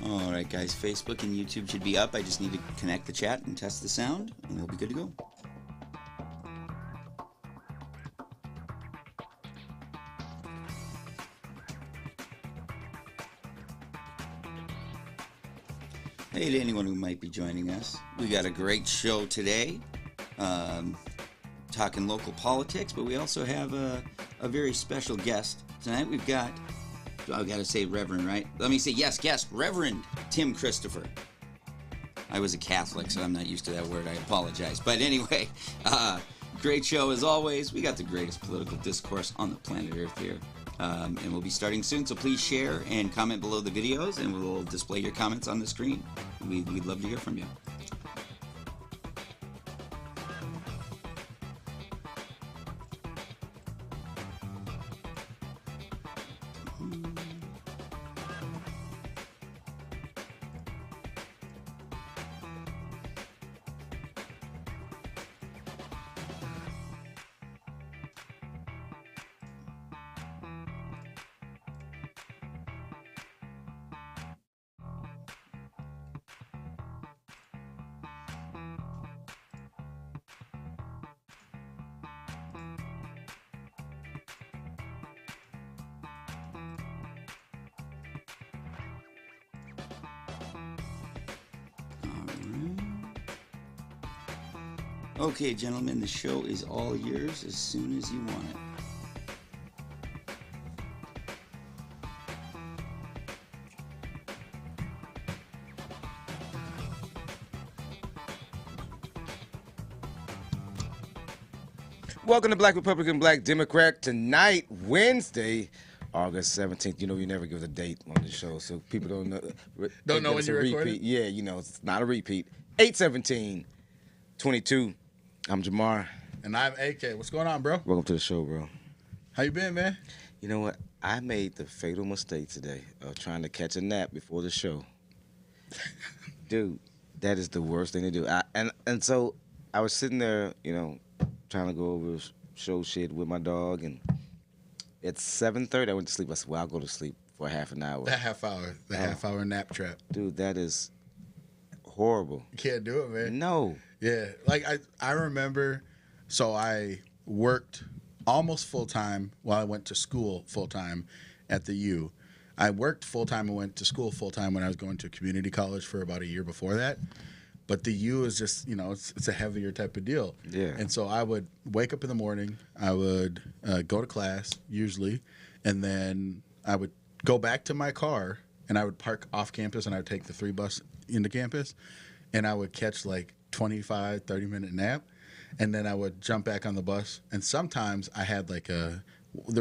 All right, guys. Facebook and YouTube should be up. I just need to connect the chat and test the sound, and we'll be good to go. Hey to anyone who might be joining us. We got a great show today, talking local politics, but we also have a very special guest. Tonight we've got, I've got to say Reverend, right? Let me say, yes, guest, Rev.Tim Christopher. I was a Catholic, so I'm not used to that word. I apologize. But anyway, great show as always. We got the greatest political discourse on the planet Earth here. And we'll be starting soon, so please share and comment below the videos, and we'll display your comments on the screen. We'd love to hear from you. Okay, gentlemen, the show is all yours as soon as you want it. Welcome to Black Republican, Black Democrat. Tonight, Wednesday, August 17th. You know, you never give the date on the show, so people don't know. Don't know when you're recording? Yeah, you know, it's not a repeat. 8/17/22. I'm Jamar. And I'm AK. What's going on, bro? Welcome to the show, bro. How you been, man? You know what? I made the fatal mistake today of trying to catch a nap before the show. Dude, that is the worst thing to do. And so I was sitting there, you know, trying to go over show shit with my dog, and at 7:30 I went to sleep. I said, well, I'll go to sleep for half an hour. That half hour nap trap. Dude, that is horrible. You can't do it, man. No. Yeah, like I remember, so I worked almost full-time while I went to school full-time at the U. I worked full-time and went to school full-time when I was going to community college for about a year before that. But the U is just, you know, it's a heavier type of deal. Yeah. And so I would wake up in the morning, I would go to class, usually, and then I would go back to my car, and I would park off campus, and I would take the 3 bus into campus, and I would catch like 25, 30-minute nap, and then I would jump back on the bus. And sometimes I had like there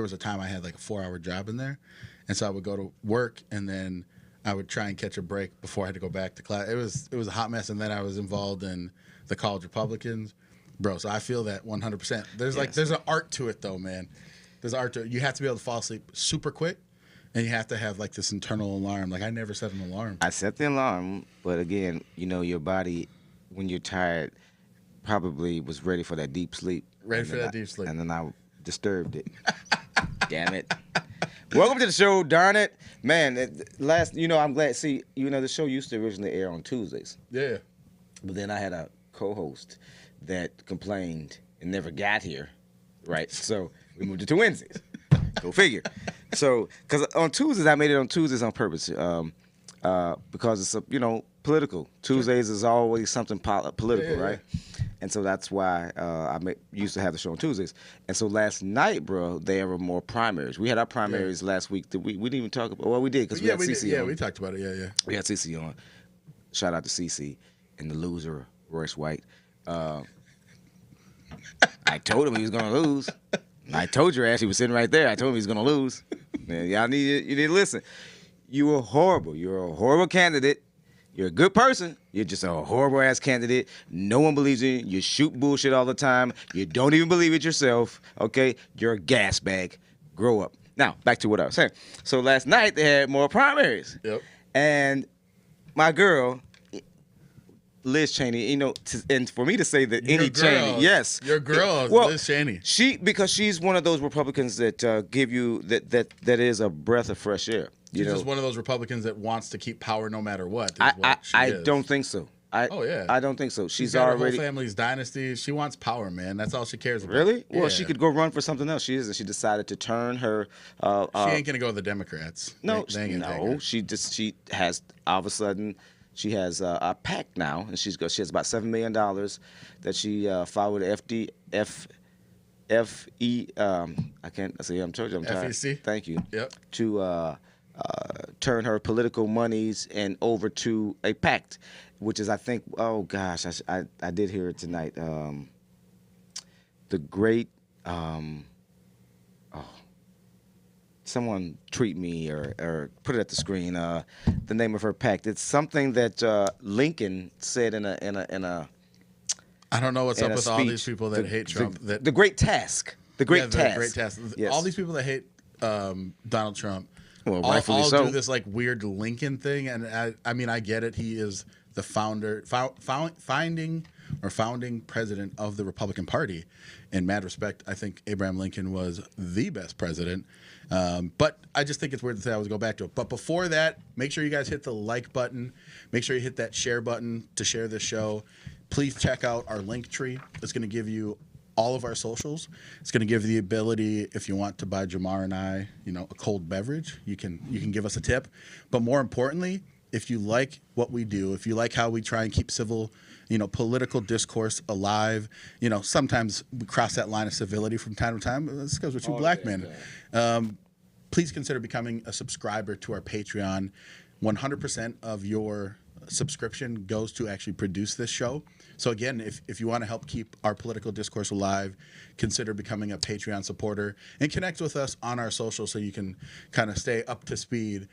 was a time I had like a 4-hour job in there, and so I would go to work, and then I would try and catch a break before I had to go back to class. It was a hot mess, and then I was involved in the college Republicans, bro. So I feel that 100%. There's there's an art to it though, man. There's art to it. You have to be able to fall asleep super quick, and you have to have like this internal alarm. Like I never set an alarm. I set the alarm, but again, you know, your body, when you're tired, probably was ready for that deep sleep. Deep sleep. And then I disturbed it. Damn it. Welcome to the show, darn it. Man, I'm glad. See, you know, the show used to originally air on Tuesdays. Yeah. But then I had a co-host that complained and never got here, right? So we moved it to Wednesdays. Go figure. So, because on Tuesdays, I made it on Tuesdays on purpose because it's, political. Tuesdays is always something political, right? And so that's why I used to have the show on Tuesdays. And so last night, bro, there were more primaries. We had our primaries last week. We didn't even talk about. Well, we did because we had CC on. Yeah, we talked about it. Yeah. We had CC on. Shout out to CC and the loser, Royce White. I told him he was gonna lose. I told your ass he was sitting right there. I told him he was gonna lose. Man, you need to listen. You were horrible. You're a horrible candidate. You're a good person. You're just a horrible-ass candidate. No one believes in you. You shoot bullshit all the time. You don't even believe it yourself, okay? You're a gas bag. Grow up. Now, back to what I was saying. So last night, they had more primaries. Yep. And my girl, Liz Cheney, you know, and for me to say that any Cheney, yes. Your girl, well, Liz Cheney. Because she's one of those Republicans that give you, that is a breath of fresh air. She's just one of those Republicans that wants to keep power no matter what. I don't think so. I don't think so. She's got already her whole family's dynasty. She wants power, man. That's all she cares about. Really? Yeah. Well, she could go run for something else. She isn't. She decided to turn her. She ain't gonna go with the Democrats. No, She has all of a sudden. She has a PAC now, and she has about $7 million that she filed with I can't say. I'm tired. FEC. Thank you. Yep. To turn her political monies and over to a PAC, which is, I think, oh gosh, I did hear it tonight. The great, someone tweet me or put it at the screen. The name of her PAC. It's something that Lincoln said in a. I don't know what's up with all these people that hate Trump. The Great Task. The Great Task. Great Task. Yes. All these people that hate Donald Trump. Well, rightfully all so. do this like weird Lincoln thing, and I mean I get it. He is the founding president of the Republican Party. In mad respect, I think Abraham Lincoln was the best president. But I just think it's weird to say I always go back to it. But before that, make sure you guys hit the like button. Make sure you hit that share button to share this show. Please check out our link tree. It's going to give you all of our socials. It's going to give you the ability, if you want to buy Jamar and I, a cold beverage, you can give us a tip. But more importantly, if you like what we do, if you like how we try and keep civil, political discourse alive, sometimes we cross that line of civility from time to time. That's because we're two black men. Please consider becoming a subscriber to our Patreon. 100% of your subscription goes to actually produce this show. So again, if you want to help keep our political discourse alive, consider becoming a Patreon supporter and connect with us on our social so you can kind of stay up to speed.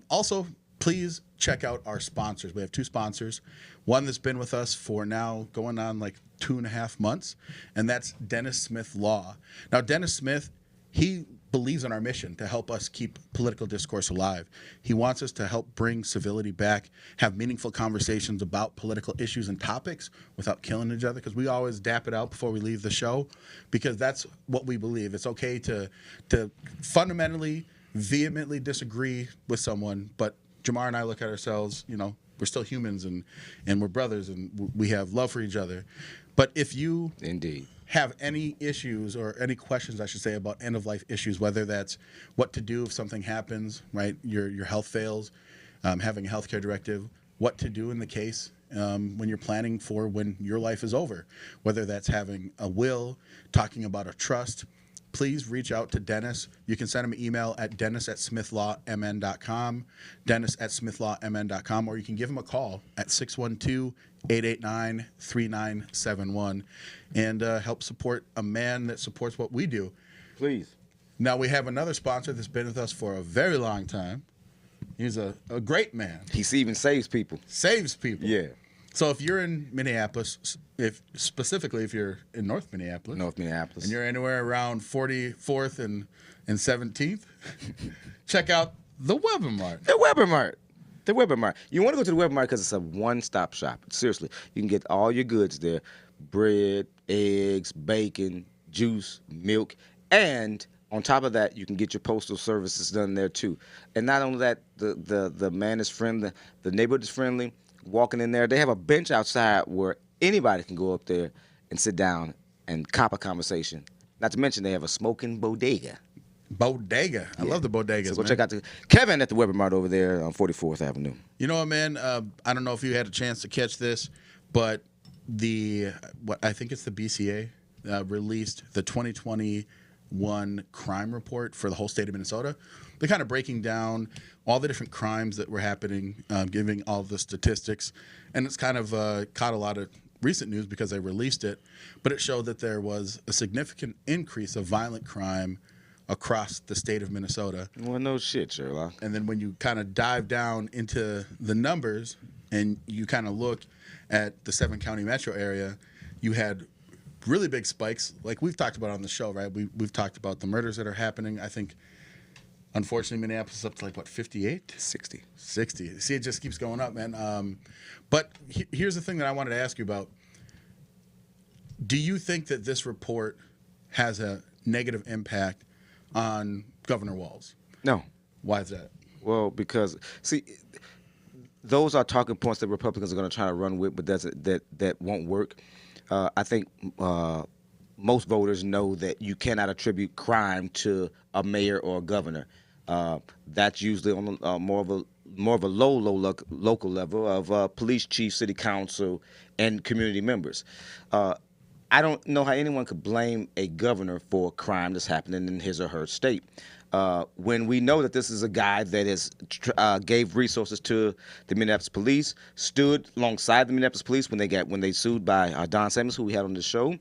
Also, please check out our sponsors. We have 2 sponsors. One that's been with us for now going on like 2.5 months, and that's Dennis Smith Law. Now, Dennis Smith, he believes in our mission to help us keep political discourse alive. He wants us to help bring civility back, have meaningful conversations about political issues and topics without killing each other, because we always dap it out before we leave the show, because that's what we believe. It's okay to fundamentally, vehemently disagree with someone, but Jamar and I look at ourselves, we're still humans and we're brothers and we have love for each other. But if you indeed have any issues or any questions, I should say, about end-of-life issues, whether that's what to do if something happens, right? Your health fails, having a healthcare directive, what to do in the case when you're planning for when your life is over, whether that's having a will, talking about a trust, please reach out to Dennis. You can send him an email at dennis@smithlawmn.com, dennis@smithlawmn.com, or you can give him a call at 612-889-3971 and help support a man that supports what we do. Please. Now, we have another sponsor that's been with us for a very long time. He's a great man. He even saves people. Saves people. Yeah. So if you're in Minneapolis, specifically if you're in North Minneapolis, and you're anywhere around 44th and 17th, check out the Weber Mart. The Weber Mart. The Weber Mart. You want to go to the Weber Mart because it's a one-stop shop. Seriously, you can get all your goods there: bread, eggs, bacon, juice, milk, and on top of that, you can get your postal services done there too. And not only that, the man is friendly, the neighborhood is friendly. Walking in there, they have a bench outside where anybody can go up there and sit down and cop a conversation. Not to mention they have a smoking bodega. Bodega. I love the bodegas. So go check out Kevin at the Weber Mart over there on 44th Avenue. You know what, man? I don't know if you had a chance to catch this, but I think it's the BCA released the 2021 crime report for the whole state of Minnesota. They're kind of breaking down all the different crimes that were happening, giving all the statistics. And it's kind of caught a lot of recent news because they released it. But it showed that there was a significant increase of violent crime across the state of Minnesota. Well, no shit, Sherlock. And then when you kind of dive down into the numbers and you kind of look at the 7-county metro area, you had really big spikes. Like we've talked about on the show, right? We've talked about the murders that are happening. I think, unfortunately, Minneapolis is up to 58? 60. See, it just keeps going up, man. But here's the thing that I wanted to ask you about. Do you think that this report has a negative impact on Governor Walz? No. Why is that? Well, because see, those are talking points that Republicans are going to try to run with, but that won't work. I think most voters know that you cannot attribute crime to a mayor or a governor. That's usually on more of a local level of police chief, city council, and community members. I don't know how anyone could blame a governor for a crime that's happening in his or her state. When we know that this is a guy that gave resources to the Minneapolis police, stood alongside the Minneapolis police when they sued by Don Samuels, who we had on the show,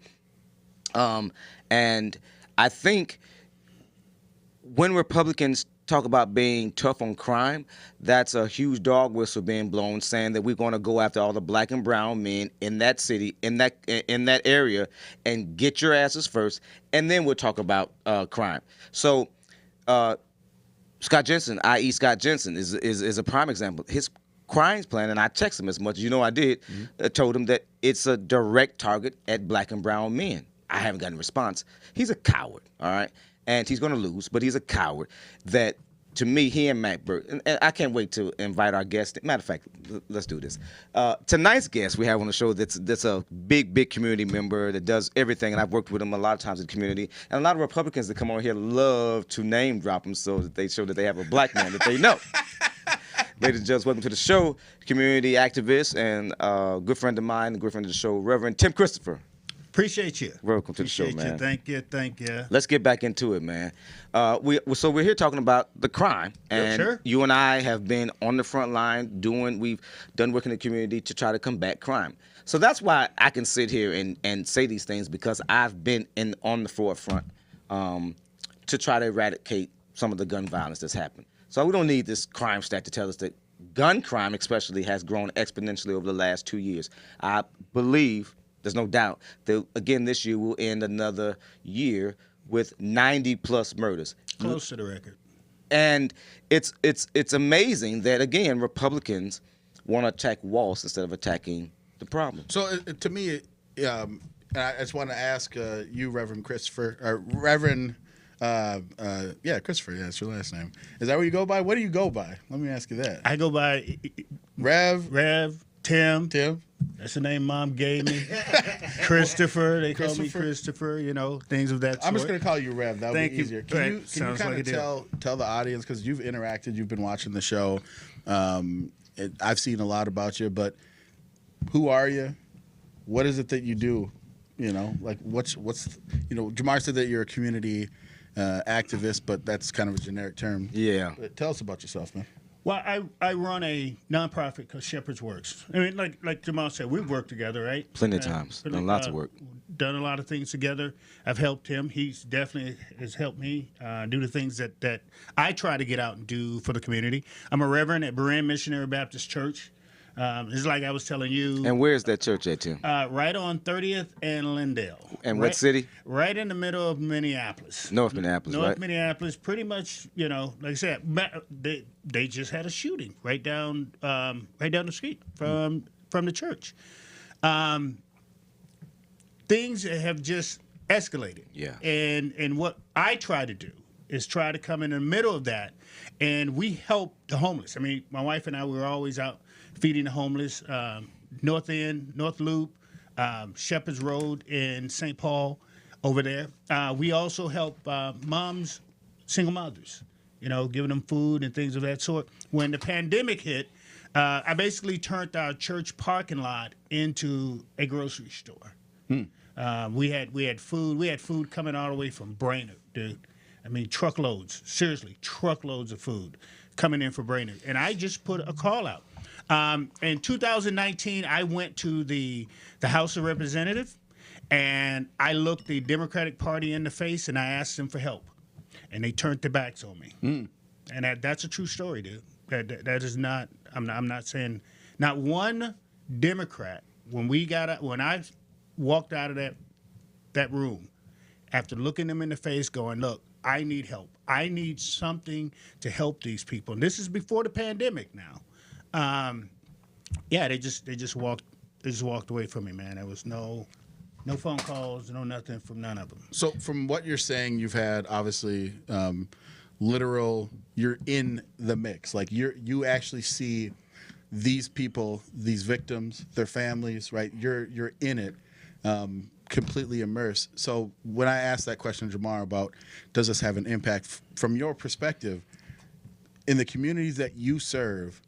and I think when Republicans talk about being tough on crime, that's a huge dog whistle being blown, saying that we're going to go after all the black and brown men in that city, in that area, and get your asses first, and then we'll talk about crime. So, Scott Jensen, i.e. Scott Jensen, is a prime example. His crimes plan, and I texted him as much as you know I did, told him that it's a direct target at black and brown men. I haven't gotten a response. He's a coward, all right? And he's going to lose, but he's a coward. That, to me, he and Matt Burke, and I can't wait to invite our guest. Matter of fact, let's do this. Tonight's guest we have on the show that's a big community member that does everything, and I've worked with him a lot of times in the community. And a lot of Republicans that come on here love to name drop him so that they show that they have a black man that they know. Ladies and gentlemen, welcome to the show, community activist and good friend of mine, a good friend of the show, Rev.Tim Christopher. Appreciate you. Welcome to the show, man. Thank you. Let's get back into it, man. So we're here talking about the crime, and sure. You and I have been on the front line we've done work in the community to try to combat crime. So that's why I can sit here and say these things, because I've been on the forefront to try to eradicate some of the gun violence that's happened. So we don't need this crime stat to tell us that gun crime especially has grown exponentially over the last 2 years. I believe, there's no doubt, that again this year we'll end another year with 90+ murders. Close to the record. And it's amazing that, again, Republicans want to attack Walsh instead of attacking the problem. So to me, and I just want to ask you, Reverend Christopher, or Reverend, Christopher, yeah, that's your last name. Is that what you go by? What do you go by? Let me ask you that. I go by Tim. Tim? That's the name Mom gave me. Christopher, they call me Christopher, things of that sort. I'm just going to call you Rev. That would be easier. Can you kind of tell the audience, because you've interacted, you've been watching the show. I've seen a lot about you, but who are you? What is it that you do? What's Jamar said that you're a community activist, but that's kind of a generic term. Yeah. But tell us about yourself, man. Well, I run a nonprofit called Shepherd's Works. I mean, like Jamal said, we've worked together, right? Plenty of times. Done lots of work. Done a lot of things together. I've helped him. He's definitely has helped me do the things that I try to get out and do for the community. I'm a reverend at Berean Missionary Baptist Church. It's like I was telling you. And where is that church at, Tim? Right on 30th and Lindale. And what city? Right in the middle of Minneapolis. North Minneapolis, right? North Minneapolis, pretty much, like I said, they just had a shooting right down the street from the church. Things have just escalated. Yeah. And what I try to do is try to come in the middle of that, and we help the homeless. I mean, my wife and I, we were always out feeding the homeless, North End, North Loop, Shepherd's Road in St. Paul over there. We also help moms, single mothers, giving them food and things of that sort. When the pandemic hit, I basically turned our church parking lot into a grocery store. We had food coming all the way from Brainerd, dude. I mean, truckloads of food coming in for Brainerd. And I just put a call out. In 2019, I went to the House of Representatives, and I looked the Democratic Party in the face, and I asked them for help. And they turned their backs on me. And that's a true story, dude. That is not, I'm not saying, not one Democrat, when I walked out of that room, after looking them in the face, going, look, I need help. I need something to help these people. And this is before the pandemic now. They just walked away from me, man. There was no phone calls, no nothing from none of them. So from what you're saying, you've had obviously literal. You're in the mix. Like you actually see these people, these victims, their families. Right. You're in it. Completely immersed. So when I asked that question, Jamar, about does this have an impact from your perspective in the communities that you serve?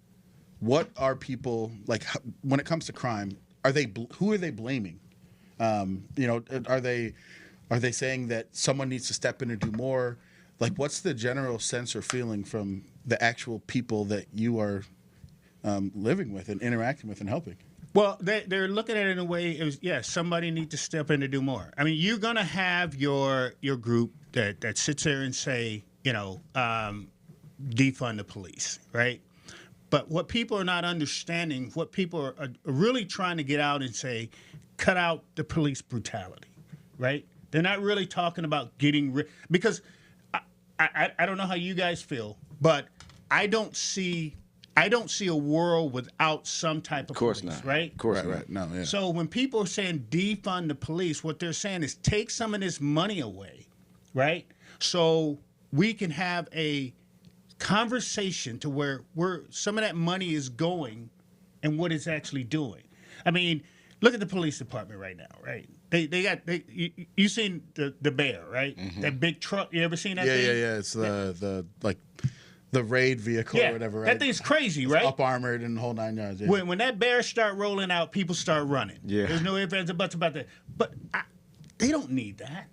What are people like when it comes to crime? Who are they blaming? Are they saying that someone needs to step in and do more? Like, what's the general sense or feeling from the actual people that you are living with and interacting with and helping? Well, they're looking at it in a way, somebody needs to step in to do more. I mean, you're going to have your group that sits there and say, defund the police, right? But what people are not understanding, what people are really trying to get out and say, cut out the police brutality, right? They're not really talking about getting rid, because I don't know how you guys feel, but I don't see a world without some type of police, not. right? Of course, Right. No, yeah. So when people are saying defund the police, what they're saying is take some of this money away, right? So we can have a conversation to where some of that money is going and what it's actually doing. I mean, look at the police department right now, right? You seen the bear, right? Mm-hmm. That big truck. You ever seen that thing? Yeah. It's the raid vehicle or whatever, right? That thing's crazy, right? Up armored and whole 9 yards. Yeah. When that bear start rolling out, people start running. Yeah. There's no ifs, ands, or buts about that. But they don't need that.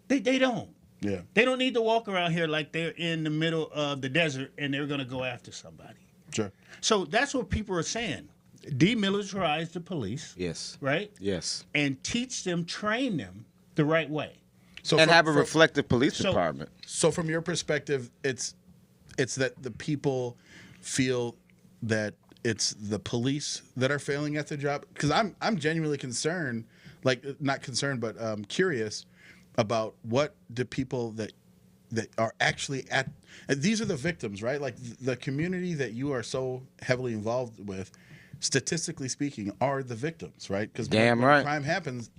They don't. Yeah. They don't need to walk around here like they're in the middle of the desert and they're going to go after somebody. Sure. So that's what people are saying. Demilitarize the police. Yes. Right? Yes. And teach them, train them the right way. So And have a reflective police so- department. So from your perspective, it's that the people feel that it's the police that are failing at their job. Because I'm genuinely concerned, like not concerned, but curious about what do people that are actually at. And these are the victims, right? Like the community that you are so heavily involved with, statistically speaking, are the victims, right? Because Damn when right. crime happens,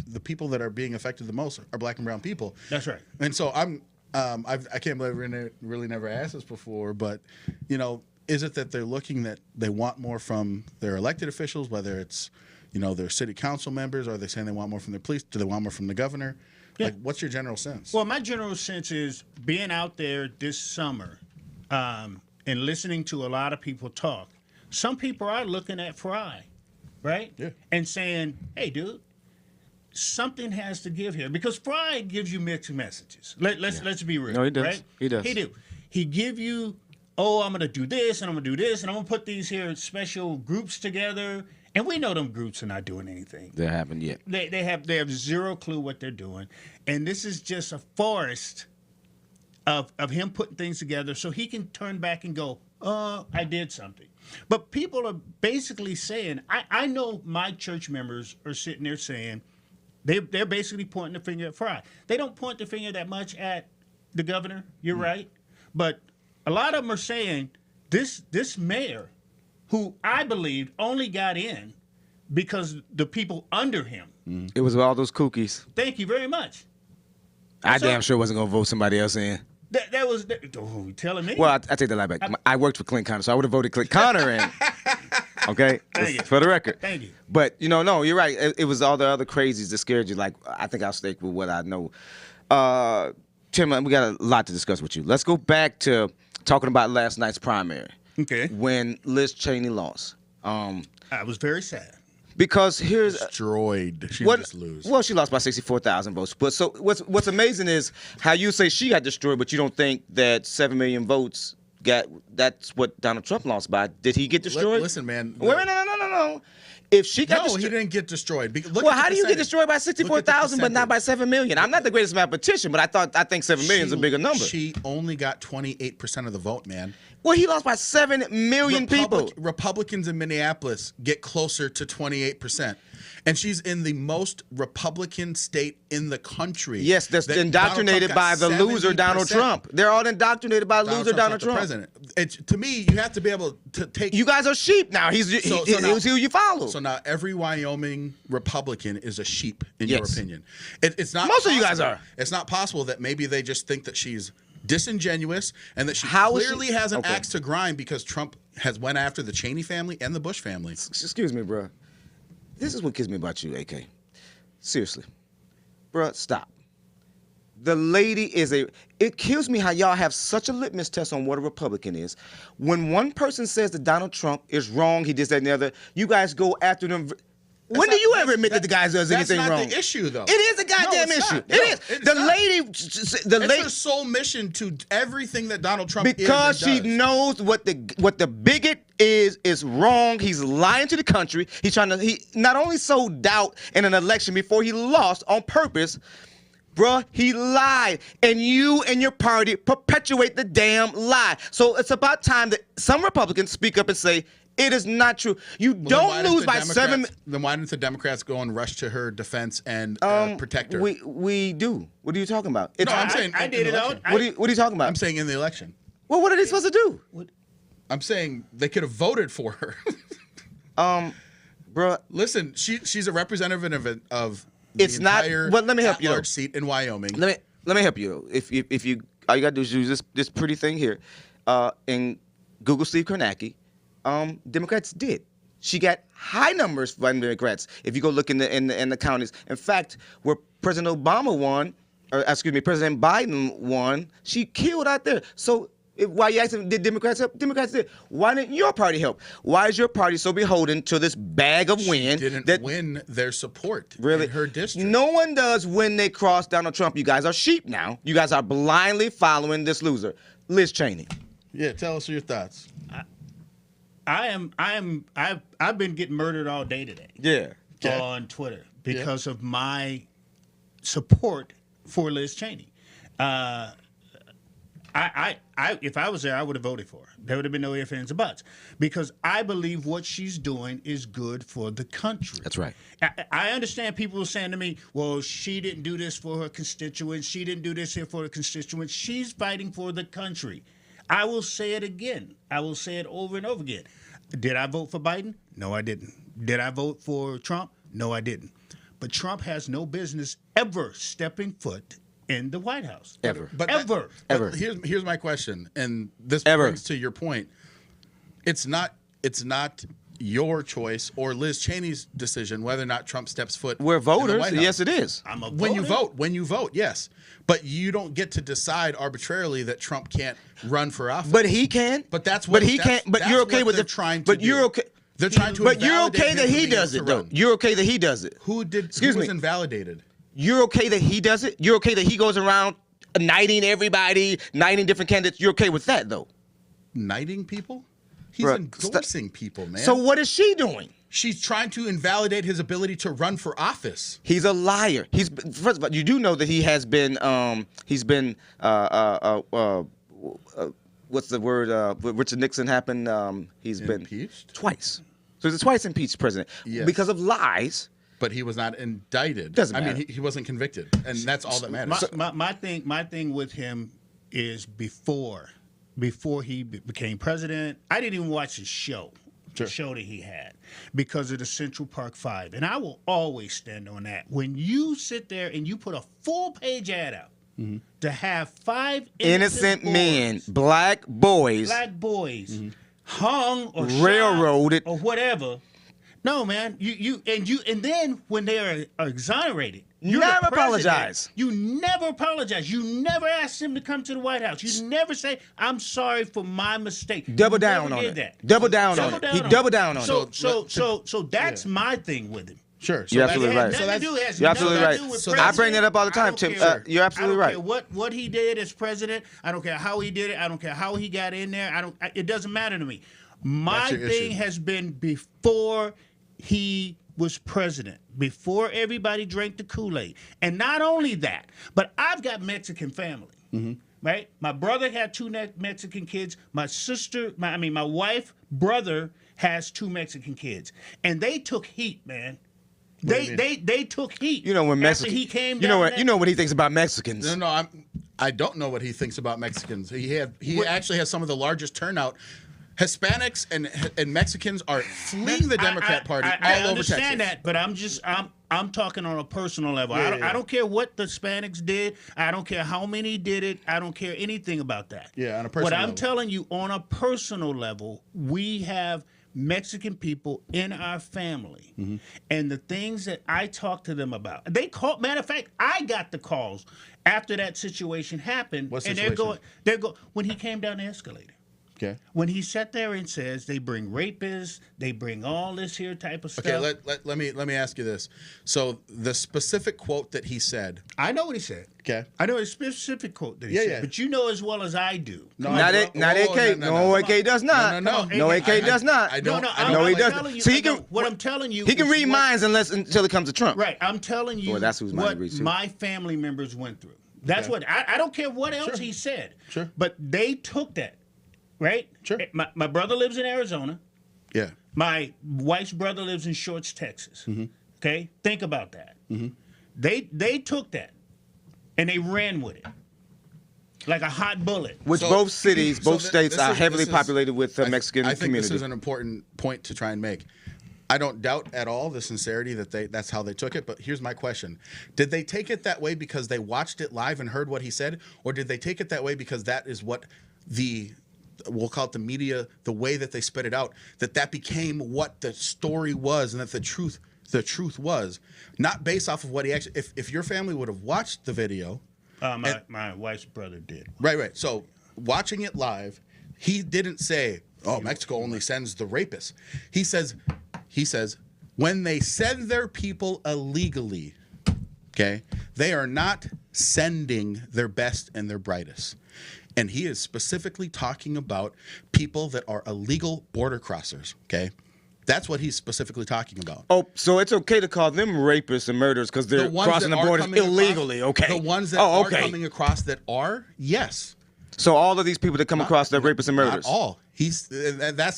the people that are being affected the most are black and brown people. That's right. And so I can't believe we really never asked this before, but is it that they're looking that they want more from their elected officials, whether it's their city council members, or are they saying they want more from their police? Do they want more from the governor? Yeah. Like, what's your general sense? Well, my general sense is being out there this summer and listening to a lot of people talk. Some people are looking at Fry, right? Yeah. And saying, hey, dude, something has to give here. Because Fry gives you mixed messages. Let's be real. No, he does. Right? He does. He do. He give you, I'm going to do this, and I'm going to do this, and I'm going to put these here special groups together. And we know them groups are not doing anything. That happened yet. They have zero clue what they're doing. And this is just a forest of him putting things together so he can turn back and go, I did something. But people are basically saying, I know my church members are sitting there saying, they're basically pointing the finger at Fry. They don't point the finger that much at the governor, you're right. But a lot of them are saying, this mayor, who I believe only got in because the people under him. It was all those kookies. Thank you very much. I So- damn sure wasn't going to vote somebody else in. That was you telling me. Well, I take that lie back. I worked for Clint Connor, so I would have voted Clint Connor in. Okay? Thank you. For the record. Thank you. But, no, you're right. It was all the other crazies that scared you. Like, I think I'll stick with what I know. Tim, we got a lot to discuss with you. Let's go back to talking about last night's primary. Okay. When Liz Cheney lost. I was very sad. Because here's destroyed. She didn't just lose. Well, she lost by 64,000 votes. But so what's amazing is how you say she got destroyed, but you don't think that 7 million votes that's what Donald Trump lost by. Did he get destroyed? Listen, man. Wait, no. If she got destroyed, he didn't get destroyed. Well, how do you get destroyed by 64,000 but not by 7 million? I'm not the greatest mathematician, but I think 7 million is a bigger number. She only got 28% of the vote, man. Well, he lost by 7 million people. Republicans in Minneapolis get closer to 28%. And she's in the most Republican state in the country. Yes, that's indoctrinated by the loser Donald Trump. They're all indoctrinated by loser Donald Trump. President. To me, you have to be able to take. You guys are sheep now. He's who you follow. So now every Wyoming Republican is a sheep, in your opinion. It's not. Most of you guys are. It's not possible that maybe they just think that she's disingenuous and that she How is clearly she- has an okay. axe to grind because Trump has went after the Cheney family and the Bush family. Excuse me, bro. This is what kills me about you, AK. Seriously. Bro, stop. The lady is it kills me how y'all have such a litmus test on what a Republican is. When one person says that Donald Trump is wrong, he did that and the other, you guys go after them. When do you ever admit that the guy does anything wrong? That's not the issue, though. It is a goddamn it's issue. not. It is. It's The not. lady, It's her sole mission to everything that Donald Trump because is and she does. knows what the bigot is wrong. He's lying to the country. He not only sowed doubt in an election before he lost on purpose, bruh, he lied. And you and your party perpetuate the damn lie. So it's about time that some Republicans speak up and say, it is not true. You Well, then don't why didn't lose the by Democrats- 7. Then why didn't the Democrats go and rush to her defense and protect her? We do. What are you talking about? No, I'm saying I in did the it out. election. What are you talking about? I'm saying in the election. Well, what are they supposed to do? I'm saying they could have voted for her. Bruh, Listen, she's a representative of It's the not- entire but let me help you, at-large though. seat in Wyoming. let me help you. If you all you gotta do is use this pretty thing here, and Google Steve Kornacki. Democrats did. She got high numbers from Democrats. If you go look in the counties, in fact, where President Obama won, or excuse me, President Biden won, she killed out there. So why you asking, did Democrats help? Democrats did. Why didn't your party help? Why is your party so beholden to this bag of wind? Didn't win their support Really? in her district. No one does when they cross Donald Trump. You guys are sheep now. You guys are blindly following this loser, Liz Cheney. Yeah, tell us your thoughts. I've been getting murdered all day today. Yeah. Okay. On Twitter because of my support for Liz Cheney. If I was there, I would have voted for her. There would have been no ifs, ands, or buts, because I believe what she's doing is good for the country. That's right. I understand people are saying to me, well, she didn't do this for her constituents. She didn't do this here for her constituents. She's fighting for the country. I will say it again. I will say it over and over again. Did I vote for Biden? No, I didn't. Did I vote for Trump? No, I didn't. But Trump has no business ever stepping foot in the White House. Ever. Ever. Ever. Here's my question, and this Ever. brings to your point. It's not your choice or Liz Cheney's decision whether or not Trump steps foot. We're in the voters. White House. Yes, it is. I'm a When voter. you vote, yes, but you don't get to decide arbitrarily that Trump can't run for office. But he can. But that's But what he that's- can't. But that's you're okay what with they're the trying to But you're do. okay. They're trying to. But you're invalidate okay him that from he being able does to it, though. run. You're okay that he does it. Who Excuse was me. invalidated? You're okay that he does it. You're okay that he goes around knighting everybody, knighting different candidates. You're okay with that, though. Knighting people? He's Bruh, endorsing people, man. So what is she doing? She's trying to invalidate his ability to run for office. He's a liar. First of all, you do know that he has been what's the word? Richard Nixon happened. He's been Impeached? twice. So he's a twice impeached president Yes. because of lies. But he was not indicted. Doesn't I mean, matter. he wasn't convicted, and that's all that matters. My thing with him is before he became president, I didn't even watch his show, Sure. the show that he had, because of the Central Park 5. And I will always stand on that. When you sit there and you put a full-page ad out to have 5 Innocent boys, men, black boys, hung or Railroaded. shot or whatever. No, man. And then when they are exonerated, you're Never the president. apologize. You never apologize. You never ask him to come to the White House. You never say, "I'm sorry for my mistake." Double You down never on did it. that. Double down on it. He doubled down on it. So that's my thing with him. Sure. You're that's- absolutely It right. has nothing to do- it has You're nothing absolutely to right. do with So I bring that up all the I time, don't Tim. care. You're absolutely I right. don't care what he did as president. I don't care how he did it. I don't care how he got in there. It doesn't matter to me. My That's your thing issue. has been before he was president, before everybody drank the Kool-Aid. And not only that, but I've got Mexican family. Right? My brother had 2 Mexican kids. My sister, my wife, brother has 2 Mexican kids. And they took heat, man. They took heat. You know when after Mexican, he came you know down what you know what he thinks about Mexicans. No, I don't know what he thinks about Mexicans. He actually has some of the largest turnout. Hispanics and Mexicans are fleeing the Democrat Party all over Texas. I understand that, but I'm talking on a personal level. Yeah, I don't care what the Hispanics did. I don't care how many did it. I don't care anything about that. Yeah, on a personal What I'm level. telling you, on a personal level, we have Mexican people in our family, and the things that I talk to them about. They call. Matter of fact, I got the calls after that situation happened, What and situation? they're going when he came down the escalator. Okay. When he sat there and says they bring rapists, they bring all this here type of stuff. Okay, let me ask you this. So the specific quote that he said. I know what he said. Okay. I know a specific quote that he Yeah, said, yeah. but you know as well as I do. No, Not bro. AK. Not Oh, AK. No, AK does not. No, No, AK does not. I don't. No, he I'm doesn't. telling you- So he can. what I'm telling you, He can is read what- minds until it comes to Trump. Right, I'm telling you Boy, that's who's mine what reads too. my family members went through. That's Okay. what I don't care what else Sure. he said. Sure. But they took that, right? Sure. My brother lives in Arizona. Yeah. My wife's brother lives in Shorts, Texas. Okay, think about that. They took that and they ran with it like a hot bullet. Which So- both cities, so both th- states this are is- heavily this is- populated with the I- Mexican I think community. this is an important point to try and make. I don't doubt at all the sincerity that's how they took it, but here's my question. Did they take it that way because they watched it live and heard what he said, or did they take it that way because that is what we'll call it the media, the way that they spit it out, that became what the story was and that the truth was, not based off of what he actually, if your family would have watched the video. My wife's brother did. Right. So watching it live, he didn't say, "Oh, Mexico only sends the rapists." He says, when they send their people illegally, okay, they are not sending their best and their brightest. And he is specifically talking about people that are illegal border crossers, okay? That's what he's specifically talking about. Oh, so it's okay to call them rapists and murderers because they're crossing the borders illegally, okay? The ones that oh, are okay. coming across that are, yes. So all of these people that come across, they're rapists and murderers. Not all. That's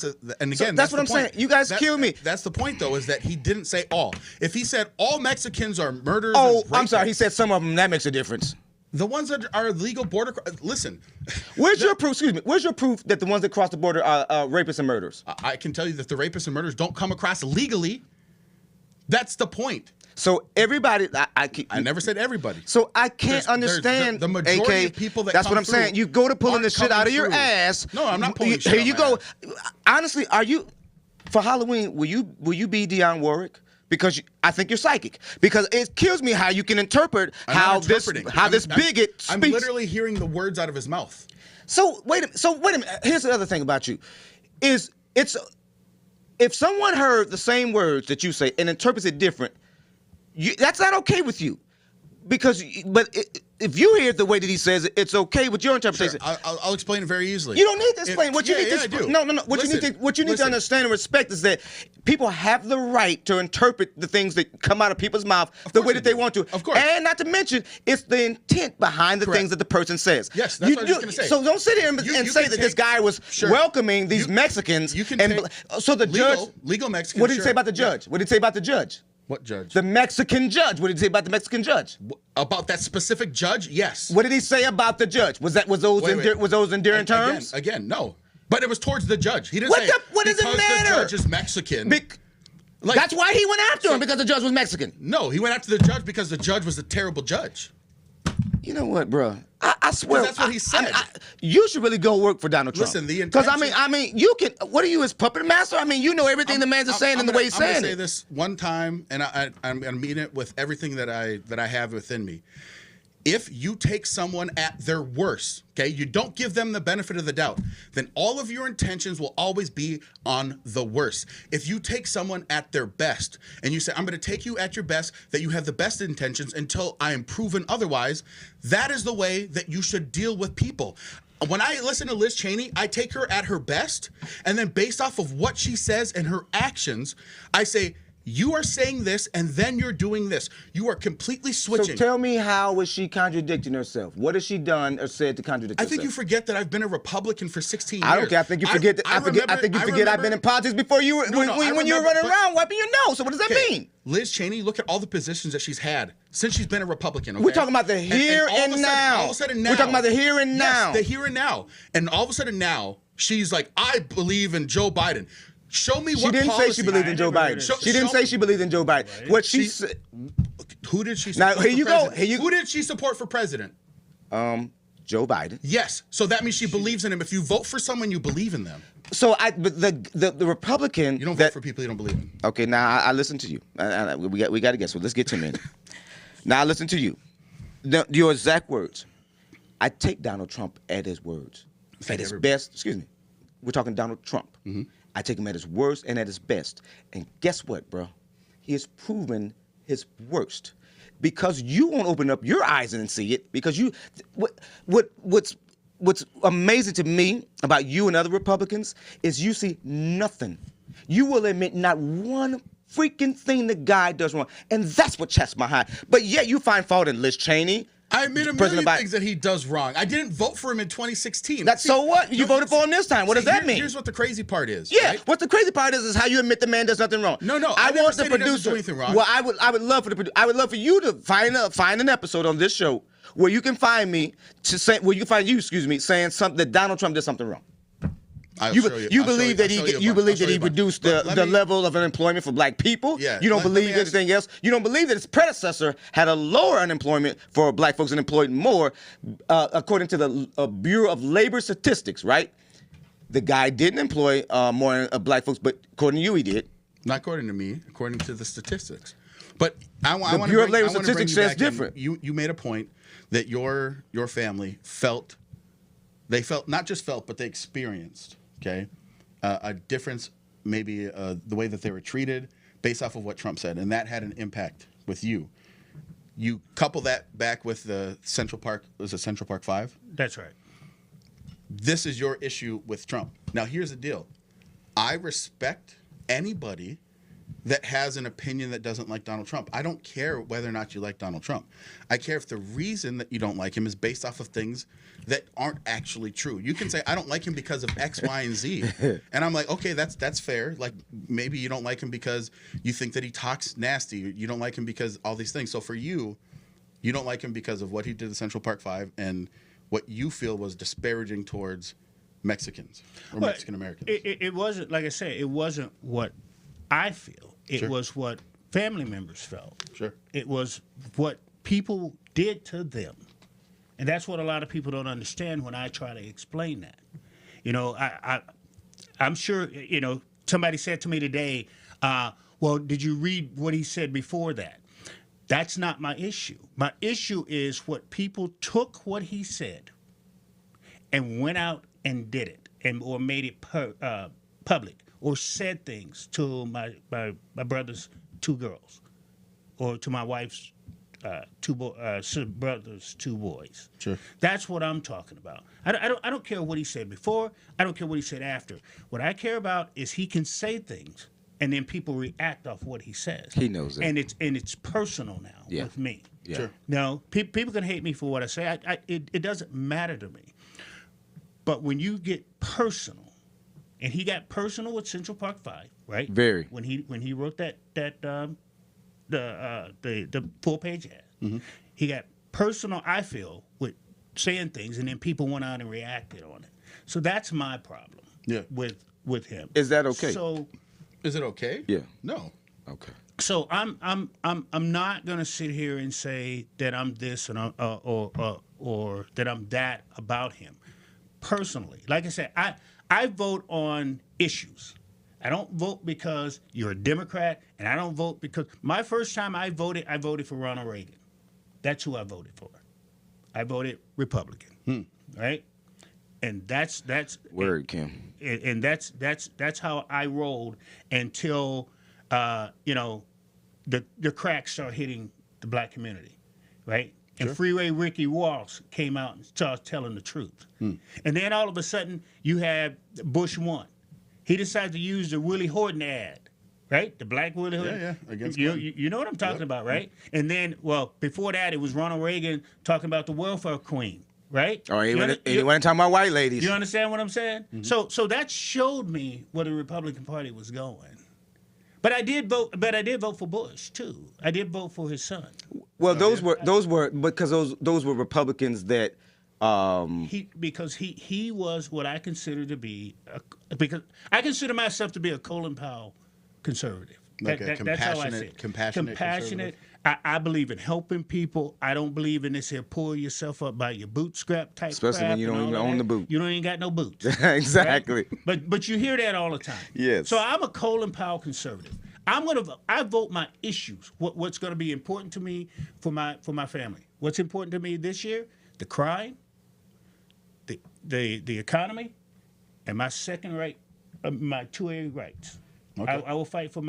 what the I'm saying. You guys kill me. That's the point, though, is that he didn't say all. If he said all Mexicans are murderers, Oh, and I'm sorry. He rapists, said some of them. That makes a difference. the ones that are legal border. Listen, Where's your proof? Excuse me. Where's your proof that the ones that cross the border are rapists and murderers? I can tell you that the rapists and murderers don't come across legally. That's the point. So everybody, I never said everybody. So I can't There's understand. the majority AK, of people that that's come what I'm saying. through You go to pulling the aren't shit out of coming your through. ass. No, I'm not pulling shit Here out you my go. ass. Honestly, are you for Halloween? Will you be Dionne Warwick? Because I think you're psychic. Because it kills me how you can interpret I'm how not this interpreting. bigot speaks. I'm literally hearing the words out of his mouth. So wait a minute. Here's the other thing about you, is it's if someone heard the same words that you say and interprets it different, that's not okay with you, if you hear it the way that he says it, it's okay with your Sure, interpretation. I'll explain it very easily. You don't need to explain. What you need to I do. no. What you need to Listen. understand and respect is that people have the right to interpret the things that come out of people's mouth the course way they that they do. want to. Of course. And not to mention, it's the intent behind the Correct. things that the person says. Yes, that's what I was just gonna say. So don't sit here and You say can that this take- guy was Sure. welcoming these Mexicans. You can and take so the judge. legal Mexicans. What did he sure. say about the judge? What did he say about the judge? What judge? The Mexican judge. What did he say about the Mexican judge? About that specific judge? Yes. What did he say about the judge? Was those endearing terms? Again, no. But it was towards the judge. He didn't What say what does it because matter? the judge is Mexican. That's why he went after him, because the judge was Mexican. No, he went after the judge because the judge was a terrible judge. You know what, bro? I swear. That's what he said. You should really go work for Donald Trump. Listen, the because intention- you can. What are you, his puppet master? I mean, you know everything the man's saying and the way he's saying I'm gonna say it. this one time, and I'm gonna mean it with everything that I have within me. If you take someone at their worst, okay, you don't give them the benefit of the doubt, then all of your intentions will always be on the worst. If you take someone at their best and you say, I'm going to take you at your best, that you have the best intentions until I am proven otherwise, that is the way that you should deal with people. When I listen to Liz Cheney, I take her at her best, and then based off of what she says and her actions, I say, you are saying this, and then you're doing this. You are completely switching. So tell me, how is she contradicting herself? What has she done or said to contradict I herself? think you forget that I've been a Republican for 16 years. I don't care. I think you forget. I think you forget. I've been in politics before you. When you were running around wiping your nose. So what does that mean? Liz Cheney, look at all the positions that she's had since she's been a Republican. Okay? We're talking about the here and now. All of a sudden now. We're talking about the here and now. Yes, the here and now. And all of a sudden now, she's like, I believe in Joe Biden. Show me She what didn't say policy. she believed in I Joe never heard Biden. of She didn't say she believed in Joe Biden. What she said. Who did she Now, support here for you go. president? Here you- Who did she support for president? Joe Biden. Yes. So that means she believes in him. If you vote for someone, you believe in them. So but the Republican. You don't vote for people you don't believe in. Okay, now I listen to you. We got to guess. So let's get Tim in. Now I listen to you. Your exact words. I take Donald Trump at his words. At his best. Excuse me. We're talking Donald Trump. Mm-hmm. I take him at his worst and at his best. And guess what, bro? He has proven his worst. Because you won't open up your eyes and see it. Because what's amazing to me about you and other Republicans is you see nothing. You will admit not one freaking thing the guy does wrong. And that's what checks my high. But yet you find fault in Liz Cheney. I admit a million things that he does wrong. I didn't vote for him in 2016. So what? You voted for him this time. What does that mean? Here's what the crazy part is. Yeah, right? what the crazy part is how you admit the man does nothing wrong. No, I never want said the he doesn't producer. do anything wrong. Well, I would love for you to find an episode on this show where you can find me saying something that Donald Trump did something wrong. You believe that he reduced the level of unemployment for black people. Yeah, You don't believe anything else. You don't believe that his predecessor had a lower unemployment for black folks and employed more, according to the Bureau of Labor Statistics, right? The guy didn't employ more black folks, but according to you, he did. Not according to me, according to the statistics. But I want The Bureau of Labor Statistics says different. You made a point that your family felt, not just felt, but they experienced. Okay, a difference, maybe the way that they were treated based off of what Trump said, and that had an impact with you. You couple that back with the Central Park 5? That's right. This is your issue with Trump. Now, here's the deal. I respect anybody that has an opinion that doesn't like Donald Trump. I don't care whether or not you like Donald Trump. I care if the reason that you don't like him is based off of things that aren't actually true. You can say, I don't like him because of X, Y, and Z. And I'm like, okay, that's fair. Like, maybe you don't like him because you think that he talks nasty. You don't like him because all these things. So for you, you don't like him because of what he did to Central Park 5 and what you feel was disparaging towards Mexicans or Mexican Americans. It wasn't, like I said, it wasn't what I feel. It was what family members felt. Sure. It was what people did to them. And that's what a lot of people don't understand when I try to explain that. You know, I'm sure, you know, somebody said to me today, well, did you read what he said before that? That's not my issue. My issue is what people took what he said and went out and did it or made it public or said things to my brother's 2 girls or to my wife's brother's 2 boys. Sure. That's what I'm talking about. I don't care what he said before. I don't care what he said after. What I care about is he can say things and then people react off what he says. He knows it. And it's personal now with me. Yeah. Sure. No, people can hate me for what I say. It doesn't matter to me. But when you get personal, and he got personal with Central Park 5, right? Very. When he wrote the 4-page ad, Mm-hmm. he got personal. I feel with saying things, and then people went out and reacted on it. So that's my problem. Yeah. With him. Is that okay? So Is it okay? Yeah. No. Okay. So I'm not gonna sit here and say that I'm this and or that I'm that about him. Personally, like I said, I vote on issues. I don't vote because you're a Democrat, and I don't vote because my first time I voted for Ronald Reagan. That's who I voted for. I voted Republican, right? And that's Word, Kim. and that's how I rolled until you know the cracks start hitting the black community, right? And Freeway Ricky Walsh came out and started telling the truth. And then all of a sudden you have Bush 1. He decided to use the Willie Horton ad, right? The black Willie Horton. Yeah, against you know what I'm talking about, right? And then, well, before that, it was Ronald Reagan talking about the welfare queen, right? Oh, he wasn't talking about white ladies. You understand what I'm saying? Mm-hmm. So that showed me where the Republican Party was going. But I did vote. But I did vote for Bush too. I did vote for his son. Well, those were because those were Republicans that He was what I consider to be because I consider myself to be a Colin Powell conservative. Like a That's how I say it. compassionate. I believe in helping people. I don't believe in this here pull yourself up by your bootstrap type. Especially when you don't even own the boot. You don't even got no boots. Exactly. Right? But you hear that all the time. Yes. So I'm a Colin Powell conservative. I vote my issues. What's going to be important to me for my family? What's important to me this year? The crime, the economy, and my second right, my 2A rights. Okay. I will fight for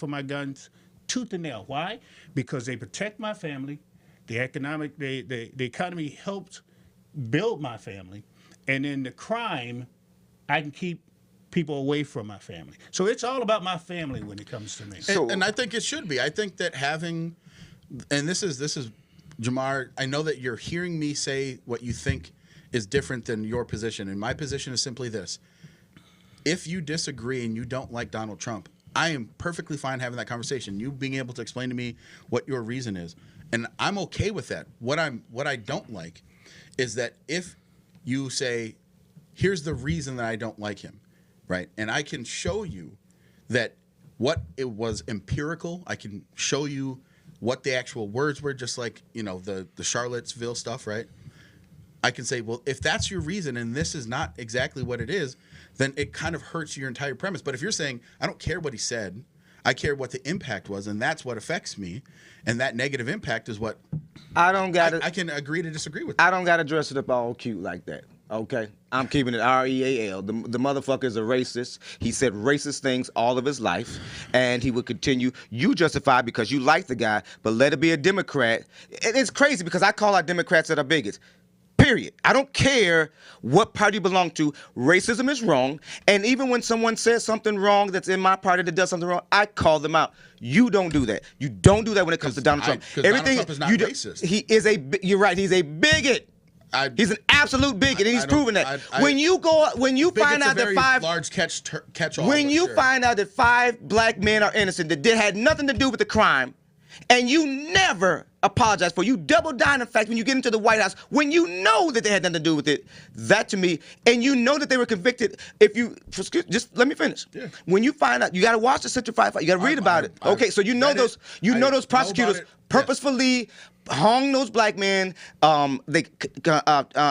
my guns tooth and nail. Why? Because they protect my family. The economy helps build my family, and then the crime, I can keep people away from my family. So it's all about my family when it comes to me. And I think it should be. I think that having, and this is Jamar, I know that you're hearing me say what you think is different than your position, and my position is simply this. If you disagree and you don't like Donald Trump, I am perfectly fine having that conversation. You being able to explain to me what your reason is, and I'm okay with that. What I don't like is that if you say, here's the reason that I don't like him, right? And I can show you that what it was empirical. I can show you what the actual words were, just like, the Charlottesville stuff, right? I can say, well, if that's your reason and this is not exactly what it is, then it kind of hurts your entire premise. But if you're saying, I don't care what he said, I care what the impact was, and that's what affects me, and that negative impact is what I can agree to disagree with. I don't got to dress it up all cute like that. Okay, I'm keeping it REAL. The motherfucker is a racist. He said racist things all of his life, and he would continue. You justify because you like the guy, but let it be a Democrat. It's crazy because I call out Democrats that are bigots. Period. I don't care what party you belong to. Racism is wrong. And even when someone says something wrong that's in my party that does something wrong, I call them out. You don't do that. You don't do that when it comes to Donald Trump. Donald Trump is not racist. He is you're right. He's a bigot. He's an absolute bigot, and he's proven that. When you find out that find out that 5 black men are innocent that had nothing to do with the crime, and you never apologize for it. You double down, in fact, when you get into the White House, when you know that they had nothing to do with it, that to me, and you know that they were convicted, just let me finish. Yeah. When you find out, you got to watch the Central Five, you got to read about it. Okay, so those prosecutors purposefully hung those black men, they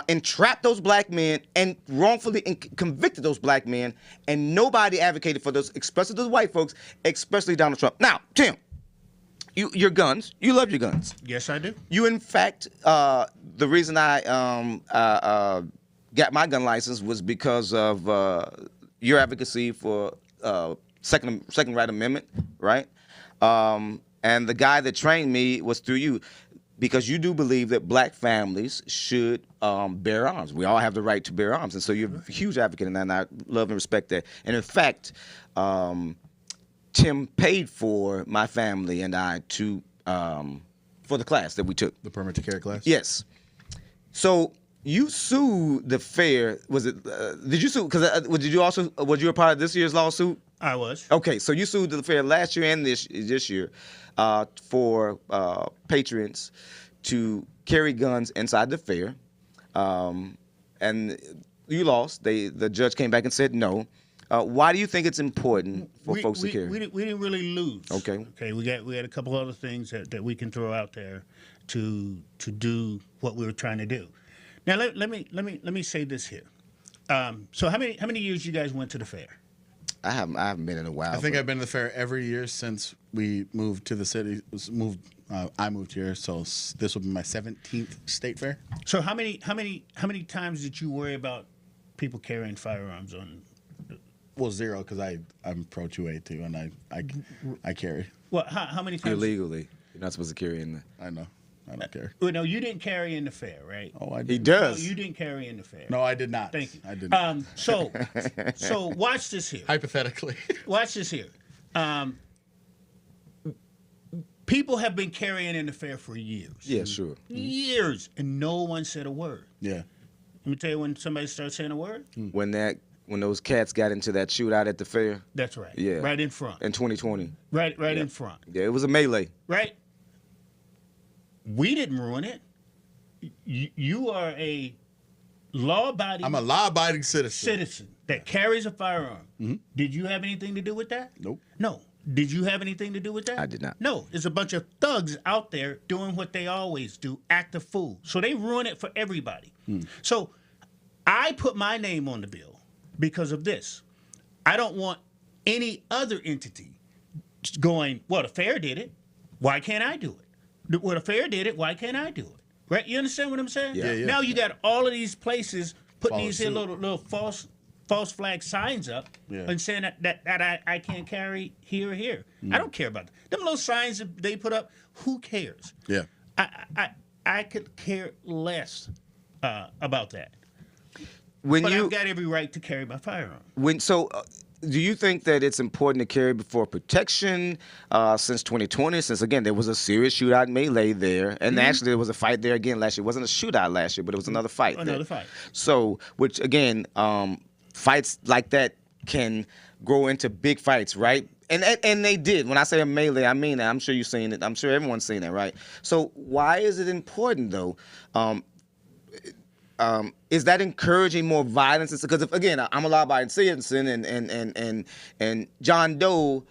entrapped those black men and wrongfully convicted those black men, and nobody advocated for those, especially those white folks, especially Donald Trump. Now, Tim, your guns, you love your guns. Yes, I do. You, in fact, the reason I got my gun license was because of your advocacy for Second Right Amendment, right? And the guy that trained me was through you, because you do believe that black families should bear arms. We all have the right to bear arms, and so you're a huge advocate in that, and I love and respect that. And in fact, Tim paid for my family and I to for the class that we took. The permit to carry class? Yes. So you sued the fair. Was it? Did you sue? Because was you a part of this year's lawsuit? I was. Okay, so you sued the fair last year and this year for patrons to carry guns inside the fair, and you lost. The judge came back and said no. Why do you think it's important for folks to carry? We didn't really lose. Okay. Okay. We had a couple other things that we can throw out there to do what we were trying to do. Now let me say this here. So how many years you guys went to the fair? I haven't been in a while. I think I've been to the fair every year since we moved to the city. I moved here, so this will be my 17th state fair. So how many times did you worry about people carrying firearms on? Well, 0, because I'm pro 2A too, and I carry. Well, how many times? Illegally, you're not supposed to carry in the. I know. I don't care. Well, no, you didn't carry in the fair, right? Oh, I did. He does. No, you didn't carry in the fair. No, I did not. Thank you. I did not. So watch this here. Hypothetically. Watch this here. People have been carrying in the fair for years. Yeah, sure. Years, and no one said a word. Yeah. Let me tell you when somebody starts saying a word. When those cats got into that shootout at the fair. That's right. Yeah. Right in front. In 2020. Right in front. Yeah, it was a melee. Right. We didn't ruin it. You are a law-abiding. I'm a law-abiding citizen. That carries a firearm. Did you have anything to do with that? Nope. No. Did you have anything to do with that? I did not. No. There's a bunch of thugs out there doing what they always do, act a fool. So they ruin it for everybody. So I put my name on the bill because of this. I don't want any other entity going, well, the fair did it. Why can't I do it? Well, the fair did it. Why can't I do it? Right? You understand what I'm saying? Yeah. Now you got all of these places putting Follow these here suit. little false flag signs up and saying that I can't carry here or here. I don't care about that. Them little signs that they put up, who cares? Yeah. I could care less about that. When But you I've got every right to carry my firearm. do you think that it's important to carry for protection since 2020? Since again there was a serious shootout melee there, and actually there was a fight there again last year. It wasn't a shootout last year, but it was another fight. Another fight. So, which again, fights like that can grow into big fights, right? And they did. When I say a melee, I mean that. I'm sure you've seen it. I'm sure everyone's seen it, right? So why is it important though? Is that encouraging more violence? Because if again, I'm a law-abiding citizen, and John Doe,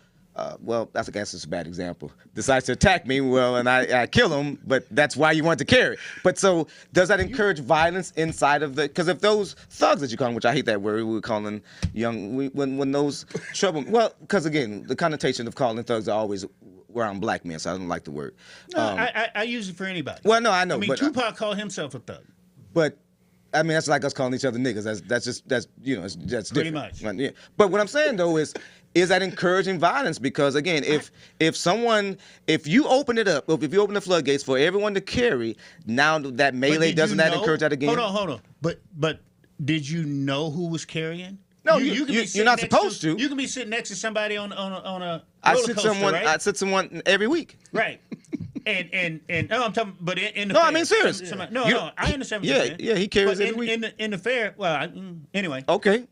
well, I guess it's a bad example, decides to attack me, well, and I kill him, but that's why you want to carry. But so does that encourage violence inside of the? Because if those thugs that you call them, which I hate that word, we were calling when those trouble. Well, because again, the connotation of calling thugs are always around black men, so I don't like the word. No, I use it for anybody. Well, no, I know. I mean, but Tupac called himself a thug. But I mean, that's like us calling each other niggas. That's that's different. Pretty much. Right, yeah. But what I'm saying though is that encouraging violence? Because again, if you open it up, if you open the floodgates for everyone to carry, now that melee doesn't that encourage that again? Hold on. But did you know who was carrying? No, You can be you're sitting not next supposed to. You can be sitting next to somebody on a I roller sit coaster, right? I sit someone every week. Right. And no, I'm talking, but in the No, fair, I mean serious. No, I understand what you're saying. Yeah, he carries but every week. in the fair. Well, anyway. Okay.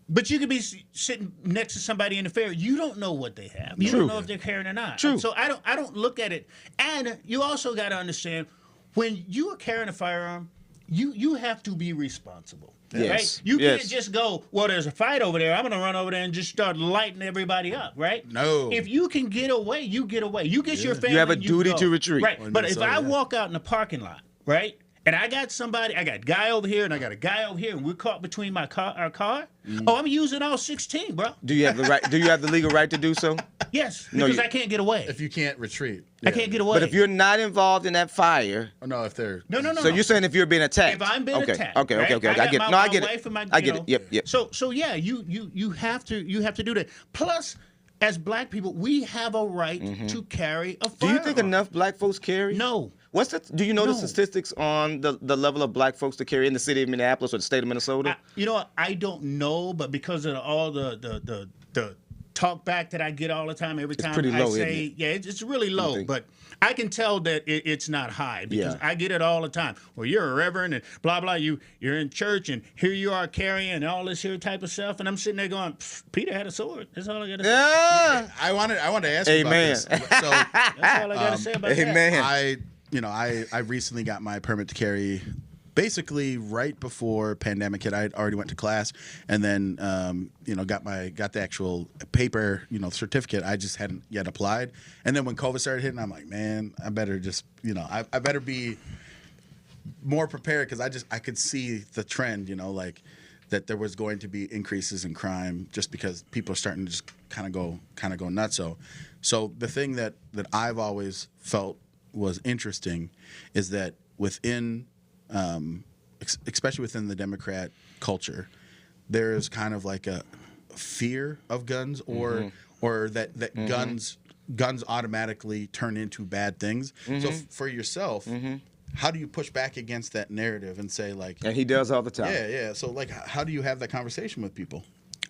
But you could be sitting next to somebody in the fair. You don't know what they have. You True. don't know if they're carrying or not. True. So I don't look at it. And you also got to understand when you are carrying a firearm, you have to be responsible. Yes. Right? You can't just go, well, there's a fight over there. I'm going to run over there and just start lighting everybody up, right? No. If you can get away, you get away. You get your family. You have a and duty go. to retreat. Right. Or But if Minnesota, I yeah. walk out in the parking lot, right, and I got a guy over here and I got a guy over here, and we're caught between our car. Oh, I'm using all 16, bro. Do you have the right? Do you have the legal right to do so? Yes, No, because you- I can't get away. If you can't retreat. I can't get away. But if you're not involved in that fire, Oh, no, if they're. no. so you're saying if you're being attacked? If I'm being okay. attacked, Okay. right? I get it. got No, I my get wife and it. my, I get it. Yep. So yeah, you have to do that. Plus, as black people, we have a right to carry a Do firearm. you think enough black folks carry? No. Do you know the No. statistics on the level of black folks to carry in the city of Minneapolis or the state of Minnesota? You know what? I don't know, but because of all the talk back that I get all the time, every time pretty I low, isn't say, it? yeah, it's really low. think? But I can tell that it's not high because Yeah. I get it all the time. Well, you're a reverend and blah blah. You're in church and here you are carrying all this here type of stuff, and I'm sitting there going, Peter had a sword. That's all I got to say. Yeah. I wanted to ask you about Amen. this. So That's all I got to say about that. Amen. I recently got my permit to carry basically right before pandemic hit. I already went to class and then got the actual paper certificate. I just hadn't yet applied. And then when COVID started hitting, I'm like, man, I better just I better be more prepared because I could see the trend, like that there was going to be increases in crime just because people are starting to just kind of go nuts. So the thing that I've always felt was interesting is that within especially within the Democrat culture, there is kind of like a fear of guns or that guns automatically turn into bad things. So for yourself, how do you push back against that narrative and say like, And he does all the time. yeah. So like, how do you have that conversation with people?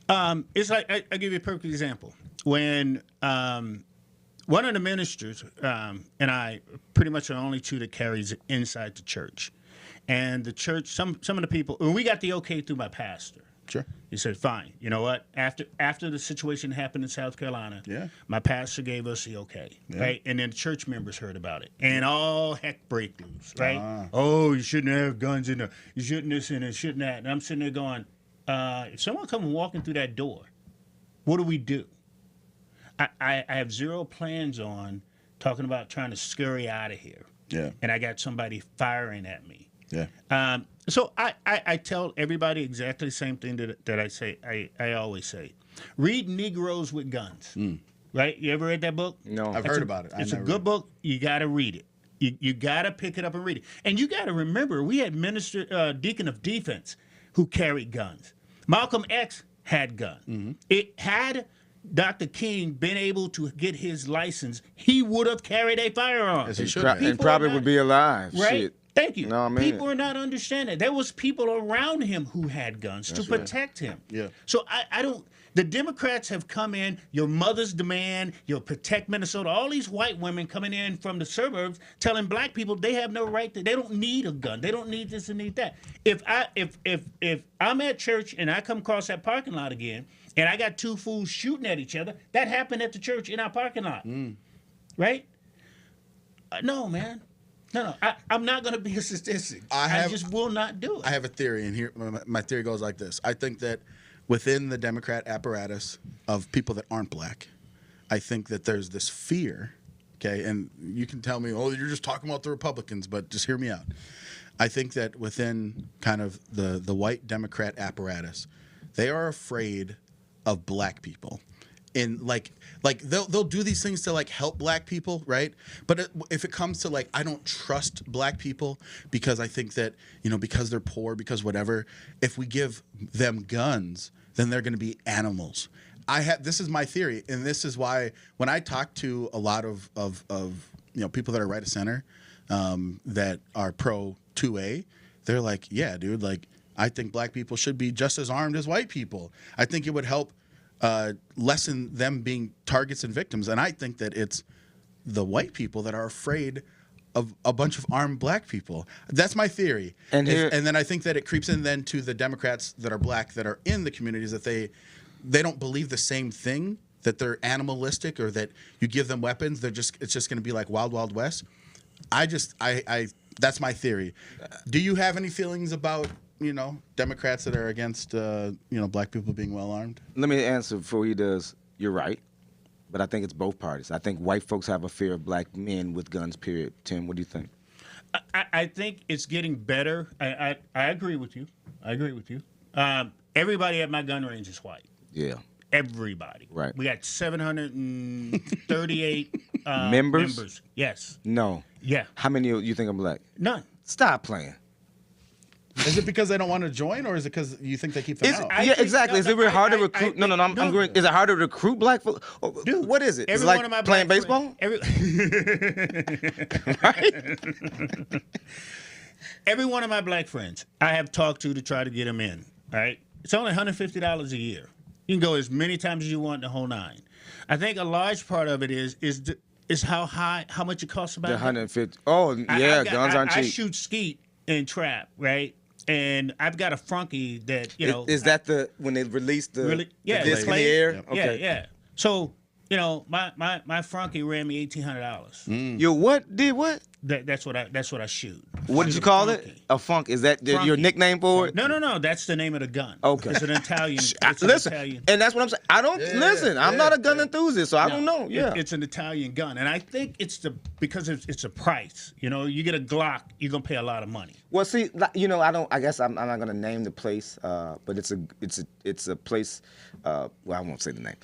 It's like I'll give you a perfect example. When one of the ministers and I pretty much are the only two that carries it inside the church. And the church, some of the people, and we got the okay through my pastor. Sure. He said, fine. You know what? After the situation happened in South Carolina, my pastor gave us the okay, right? And then the church members heard about it. And all heck break loose, right? Oh, you shouldn't have guns in there. You shouldn't this and it, shouldn't that. And I'm sitting there going, if someone comes walking through that door, what do we do? I have zero plans on talking about trying to scurry out of here. Yeah. And I got somebody firing at me. Yeah. So I tell everybody exactly the same thing that I always say. Read Negroes with Guns. Right? You ever read that book? No. I've heard about it. It's a good book. You got to read it. You got to pick it up and read it. And you got to remember, we had Deacon of Defense who carried guns. Malcolm X had guns. It had Dr. King been able to get his license, he would have carried a firearm. As he should. And probably would be alive. Right? Shit. Thank you. No, I mean people are not understanding. There was people around him who had guns to protect him. Yeah. So I don't. The Democrats have come in. Your mother's demand. Your protect Minnesota. All these white women coming in from the suburbs telling black people they have no right to. They don't need a gun. They don't need this and need that. If I'm at church and I come across that parking lot again and I got two fools shooting at each other, that happened at the church in our parking lot, right? No, man. No, I'm not going to be a statistic. I just will not do it. I have a theory, and here my theory goes like this. I think that within the Democrat apparatus of people that aren't black, I think that there's this fear, okay? And you can tell me, oh, you're just talking about the Republicans, but just hear me out. I think that within kind of the white Democrat apparatus, they are afraid of black people. In like they'll do these things to like help black people, right? But if it comes to like, I don't trust black people because I think that, you know, because they're poor, because whatever, if we give them guns, then they're going to be animals. This is my theory, and this is why when I talk to a lot of you know, people that are right of center, that are pro 2A, they're like, yeah, dude, like I think black people should be just as armed as white people. I think it would help lessen them being targets and victims. And I think that it's the white people that are afraid of a bunch of armed black people. That's my theory. And then I think that it creeps in then to the Democrats that are black that are in the communities that they don't believe the same thing, that they're animalistic or that you give them weapons. It's just going to be like Wild Wild West. That's my theory. Do you have any feelings about, you know, Democrats that are against, you know, black people being well armed? Let me answer before he does. You're right, but I think it's both parties. I think white folks have a fear of black men with guns, period. Tim, what do you think? I think it's getting better. I agree with you. Everybody at my gun range is white. Yeah. Everybody. Right. We got 738 members? Yes. No. Yeah. How many of you think I'm black? None. Stop playing. Is it because they don't want to join, or is it because you think they keep them out? Yeah, exactly. Is it really hard to recruit? No, I'm agreeing. Is it hard to recruit black folks? Dude, what is it? Is it like playing baseball? Right? Every one of my black friends I have talked to try to get them in, right? It's only $150 a year. You can go as many times as you want in the whole nine. I think a large part of it is how much it costs about the 150. Oh, yeah, guns aren't cheap. I shoot skeet and trap, right? And I've got a flunky that, you know. Is that when they released the disc in the air? Yep. Okay. Yeah. So, you know, my flunky ran me $1,800. You what? Did what? That's what I shoot. What did you call it? A funk? Is that your nickname for it? No. That's the name of the gun. Okay. It's an Italian. Listen, and that's what I'm saying. I don't listen. I'm not a gun enthusiast, so I don't know. Yeah. It's an Italian gun, and I think because it's a price. You know, you get a Glock, you're gonna pay a lot of money. Well, see, you know, I guess I'm not gonna name the place, but it's a place. Well, I won't say the name.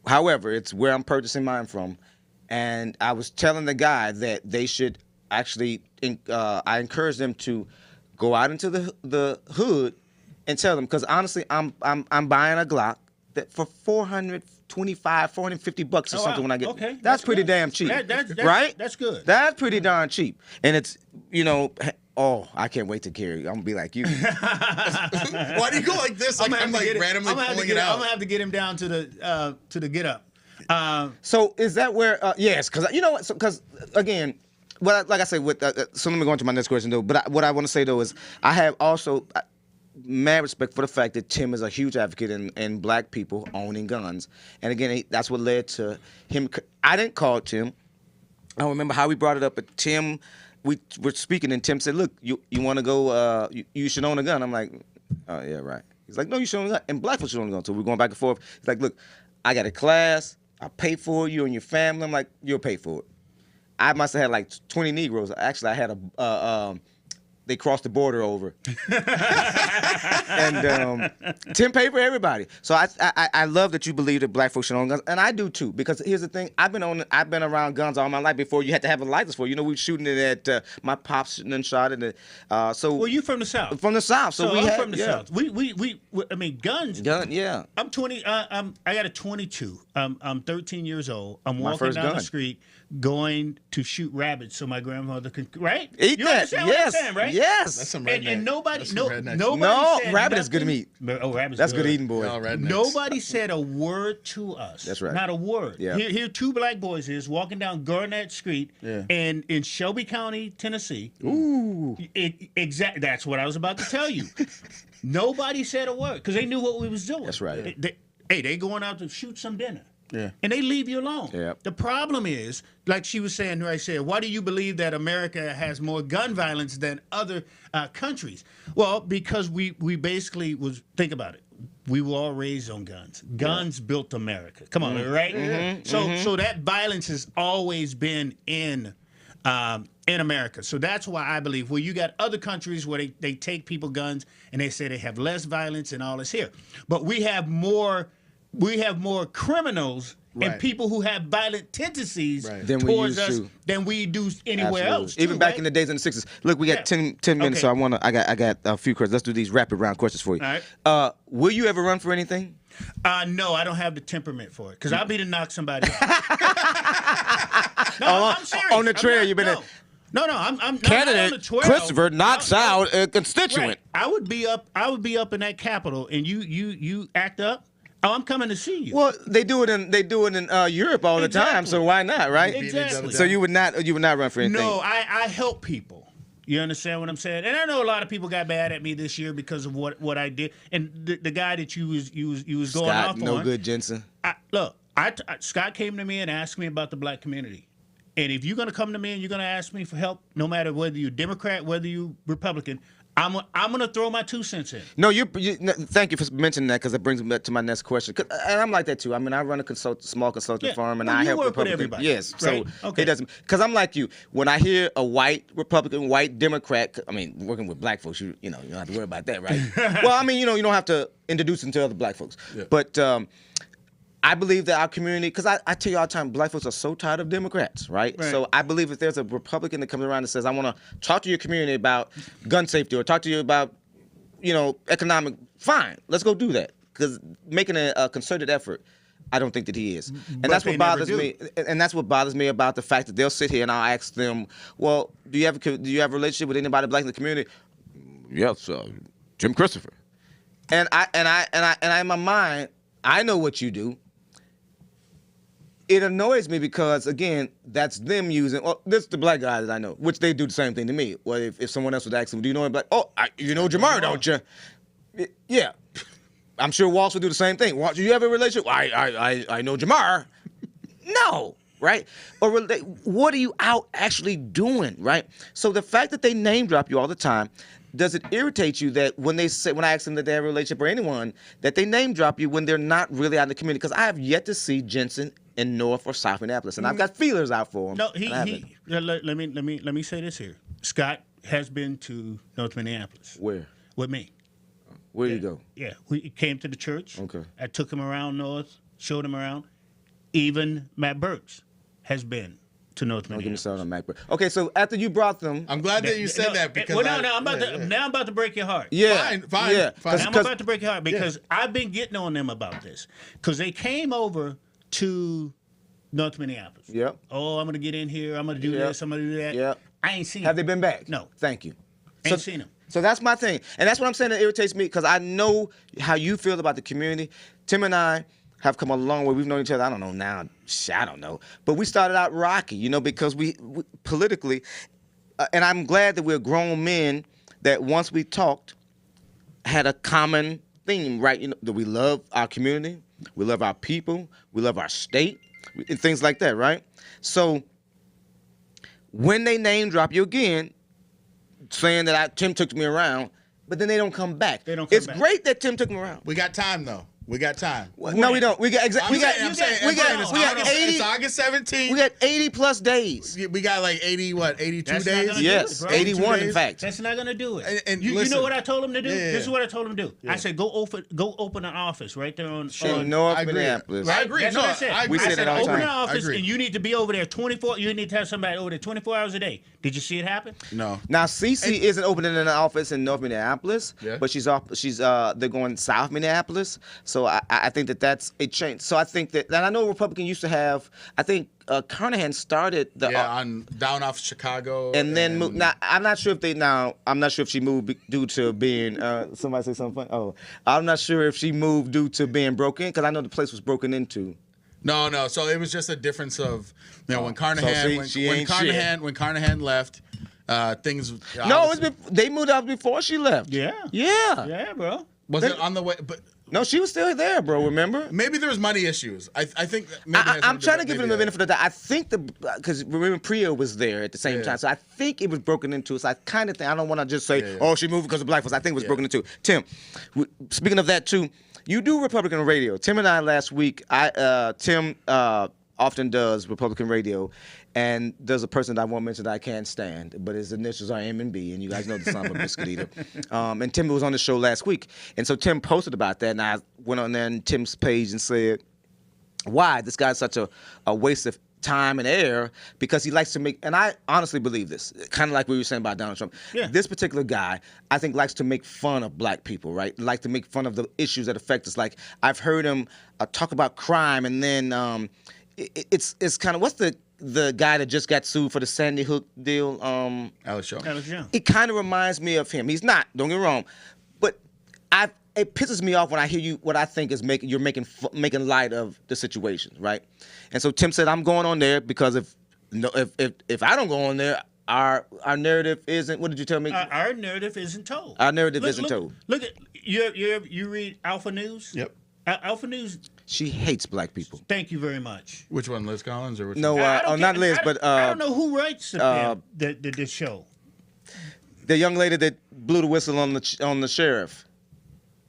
However, it's where I'm purchasing mine from, and I was telling the guy that they should actually. I encourage them to go out into the hood and tell them, because honestly, I'm buying a Glock that for $450 or something when I get. Okay, that's pretty damn cheap, right? That's good. That's pretty darn cheap, and it's, you know. Oh, I can't wait to carry. I'm gonna be like you. Why do you go like this? Like I'm like randomly pulling it out. I'm gonna have to get him down to the get up. So is that where? Yes, because you know what? Because again. Well, like I said, so let me go on to my next question though. But what I want to say though is I have also mad respect for the fact that Tim is a huge advocate in black people owning guns. And again, that's what led to him. I didn't call Tim. I don't remember how we brought it up, but Tim, we were speaking, and Tim said, "Look, you want to go? You should own a gun." I'm like, "Oh yeah, right." He's like, "No, you should own a gun, and black folks should own a gun." So we're going back and forth. He's like, "Look, I got a class. I pay for it. You and your family." I'm like, "You'll pay for it." I must have had like 20 Negroes. Actually, I had they crossed the border over, and Tim paid for everybody. So I love that you believe that black folks should own guns, and I do too. Because here's the thing: I've been around guns all my life. Before you had to have a license for it. You know, we were shooting it at my pops shooting and shot it. So well, you from the South? From the South. So I'm from the South. We I mean, guns. Gun, yeah. I'm 20. I got a 22. I'm 13 years old. I'm My walking first down gun. the street going to shoot rabbits so my grandmother can Eat you that. understand what I'm saying, right? Yes. That's some And redneck. nobody, That's some no, redneck. nobody No, said rabbit is good to nothing. meat. Oh, rabbit's That's good eating, boy. Y'all rednecks. Nobody said a word to us. That's right. Not a word. Yeah. Here two black boys is walking down Garnett Street Yeah. and in Shelby County, Tennessee. Ooh. That's what I was about to tell you. Nobody said a word because they knew what we was doing. That's right. They going out to shoot some dinner. Yeah. And they leave you alone. Yeah. The problem is, like she was saying, right? Said, why do you believe that America has more gun violence than other countries? Well, because we basically think about it. We were all raised on guns. Guns built America. Come on, right? So that violence has always been in America. So that's why I believe where you got other countries where they take people guns and they say they have less violence and all this here, but we have more criminals and Right. people who have violent tendencies Right. Than we towards used us to. than we do anywhere Absolutely. else. Even too, back right? in the days in the 60s. Look, we got Yeah. 10 minutes, Okay. so I got a few questions. Let's do these rapid round questions for you. All right. Will you ever run for anything? No, I don't have the temperament for it because I'll be to knock somebody out. No, I'm serious. on the I'm trail, not- you've been no. No, I'm not on the Candidate 12. Christopher knocks No, out a constituent. Right. I would be up in that Capitol, and you act up. Oh, I'm coming to see you. Well, they do it in Europe all the time, so Exactly. why not, right? Exactly. So you would not run for anything. No, I help people. You understand what I'm saying? And I know a lot of people got mad at me this year because of what I did. And the guy that you was going Scott, off no on. good, Jensen. Scott came to me and asked me about the black community. And if you're gonna come to me and you're gonna ask me for help, no matter whether you're Democrat, whether you Republican, I'm gonna throw my 2 cents in. No, thank you for mentioning that because it brings me back to my next question. And I'm like that too. I mean, I run a small consulting Yeah. firm, and Well, I you help work with Republicans. everybody, Yes, right? so Okay. it doesn't. Because I'm like you. When I hear a white Republican, white Democrat, I mean, working with black folks, you don't have to worry about that, right? Well, I mean, you don't have to introduce them to other black folks, Yeah. but. I believe that our community, because I tell you all the time, black folks are so tired of Democrats, right? Right. So I believe if there's a Republican that comes around and says, I want to talk to your community about gun safety or talk to you about, economic, fine, let's go do that. Because making a concerted effort, I don't think that he is. And But that's they what never bothers do. me. And that's what bothers me about the fact that they'll sit here and I'll ask them, well, do you have a relationship with anybody black in the community? Yes, Tim Christopher. And I in my mind, I know what you do. It annoys me because, again, that's them using. Well, this is the black guy that I know, which they do the same thing to me. Well, if someone else would ask them, do you know him? Like, you know Jamar, don't you? Yeah. I'm sure Walsh would do the same thing. Walsh, do you have a relationship? I know Jamar. No, right? Or what are you out actually doing, right? So the fact that they name drop you all the time, does it irritate you that when I ask them that they have a relationship or anyone, that they name drop you when they're not really out in the community? Because I have yet to see Jensen in North or South Minneapolis, and I've got feelers out for him. No, let me say this here. Scott has been to North Minneapolis. Where? With me. Where do you go? Yeah, we came to the church. Okay. I took him around North, showed him around. Even Matt Burks has been to North Don't get me Minneapolis. started on MacBook. Okay, so after you brought them, I'm glad that you said that because I'm about to break your heart. yeah, Fine. yeah, Fine. I'm about to break your heart because I've been getting on them about this because they came over to North Minneapolis. Yep. Oh, I'm gonna get in here. I'm gonna do Yep. this. I'm gonna do that. Yep. I ain't seen. Have they them. been back? No. Thank you. Ain't seen them. So that's my thing. And that's what I'm saying that irritates me because I know how you feel about the community. Tim and I have come a long way. We've known each other, I don't know now. I don't know. But we started out rocky, because we politically, and I'm glad that we're grown men that once we talked, had a common theme, right? You know, that we love our community, we love our people, we love our state, and things like that, right? So when they name drop you again, saying that Tim took me around, but then they don't come back. It's great that Tim took me around. We got time though. We got time. No, we don't. We got exactly. We got 80. It's August 17th. We got 80 plus days. We got like 82 days. Yes, 81 in fact. That's not gonna do it. And you listen, know what I told him to do? Yeah. This is what I told him to do. I said go open an office right there on North I agree. Minneapolis. I agree. That's No, what I said. we say that all the open time. an I office agree. and you need to be over there 24. You need to have somebody over there 24 hours a day. Did you see it happen? No. Now Cece isn't opening an office in North Minneapolis, Yeah. but they're going South Minneapolis. So I think that's a change. So I think that, and I know Republican used to have. I think Carnahan started the on down off Chicago, and then moved. Now I'm not sure if she moved due to being. Somebody say something funny. Oh, I'm not sure if she moved due to being broken because I know the place was broken into. No. So it was just a difference of when Carnahan when Carnahan left, things. No, they moved out before she left. Yeah. Yeah, bro. Was it on the way? But no, she was still there, bro. Remember? maybe there was money issues. I think that maybe I'm trying to give them the benefit of the doubt. I think because remember Priya was there at the same time, so I think it was broken into. So I kind of think I don't want to just say, oh, she moved because of black folks. I think it was broken into. Tim, speaking of that too, you do Republican radio. Tim and I last week. Tim often does Republican radio, and there's a person that I won't mention that I can't stand, but his initials are M and B, and you guys know the son of a biscuit eater. And Tim was on the show last week, and so Tim posted about that, and I went on there on Tim's page and said, why this guy's such a waste of time and air, because he likes to make, and I honestly believe this, kind of like we were saying about Donald Trump. Yeah. This particular guy, I think, likes to make fun of black people, right? Like to make fun of the issues that affect us. Like I've heard him talk about crime, and then it's kind of, what's the guy that just got sued for the Sandy Hook deal? Alex Jones. It kind of reminds me of him. He's not, don't get me wrong, but it pisses me off when I hear you. What I think is making light of the situation, right? And so Tim said, I'm going on there because if I don't go on there, our narrative isn't. What did you tell me? Our narrative isn't told. Our narrative isn't told. Look at you read Alpha News. Yep. Alpha News. She hates black people. Thank you very much. Which one, Liz Collins or which No, one? not Liz, but I don't know who writes this show. The young lady that blew the whistle on the sheriff.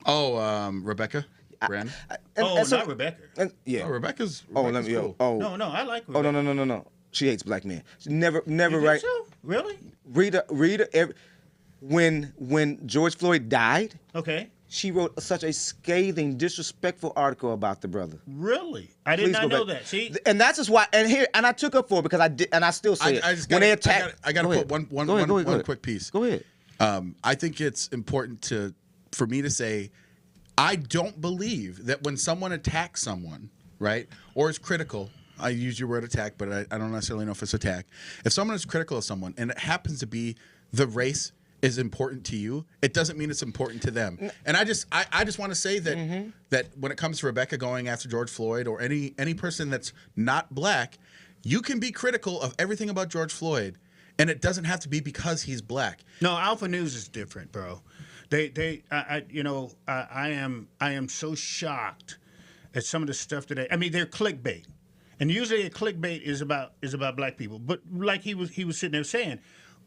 Oh, Rebecca Brand. Not Rebecca. Yeah. Oh, Rebecca's Let me. cool. No, I like Rebecca. Oh no. She hates black men. She never You think write. so? Really? Read when George Floyd died. Okay. She wrote such a scathing, disrespectful article about the brother. Really? I did Please not go know back. that. See? And that's just why. And I took up for it because I did, and I still say it. When they attack, I got to put one quick piece. Go ahead. I think it's important for me to say, I don't believe that when someone attacks someone, right, or is critical. I use your word attack, but I don't necessarily know if it's attack. If someone is critical of someone and it happens to be the race is important to you, it doesn't mean it's important to them. And I just want to say that that when it comes to Rebecca going after George Floyd or any person that's not black, you can be critical of everything about George Floyd, and it doesn't have to be because he's black. No, Alpha News is different, bro. I am so shocked at some of the stuff that they're clickbait. And usually a clickbait is about black people. But like he was sitting there saying,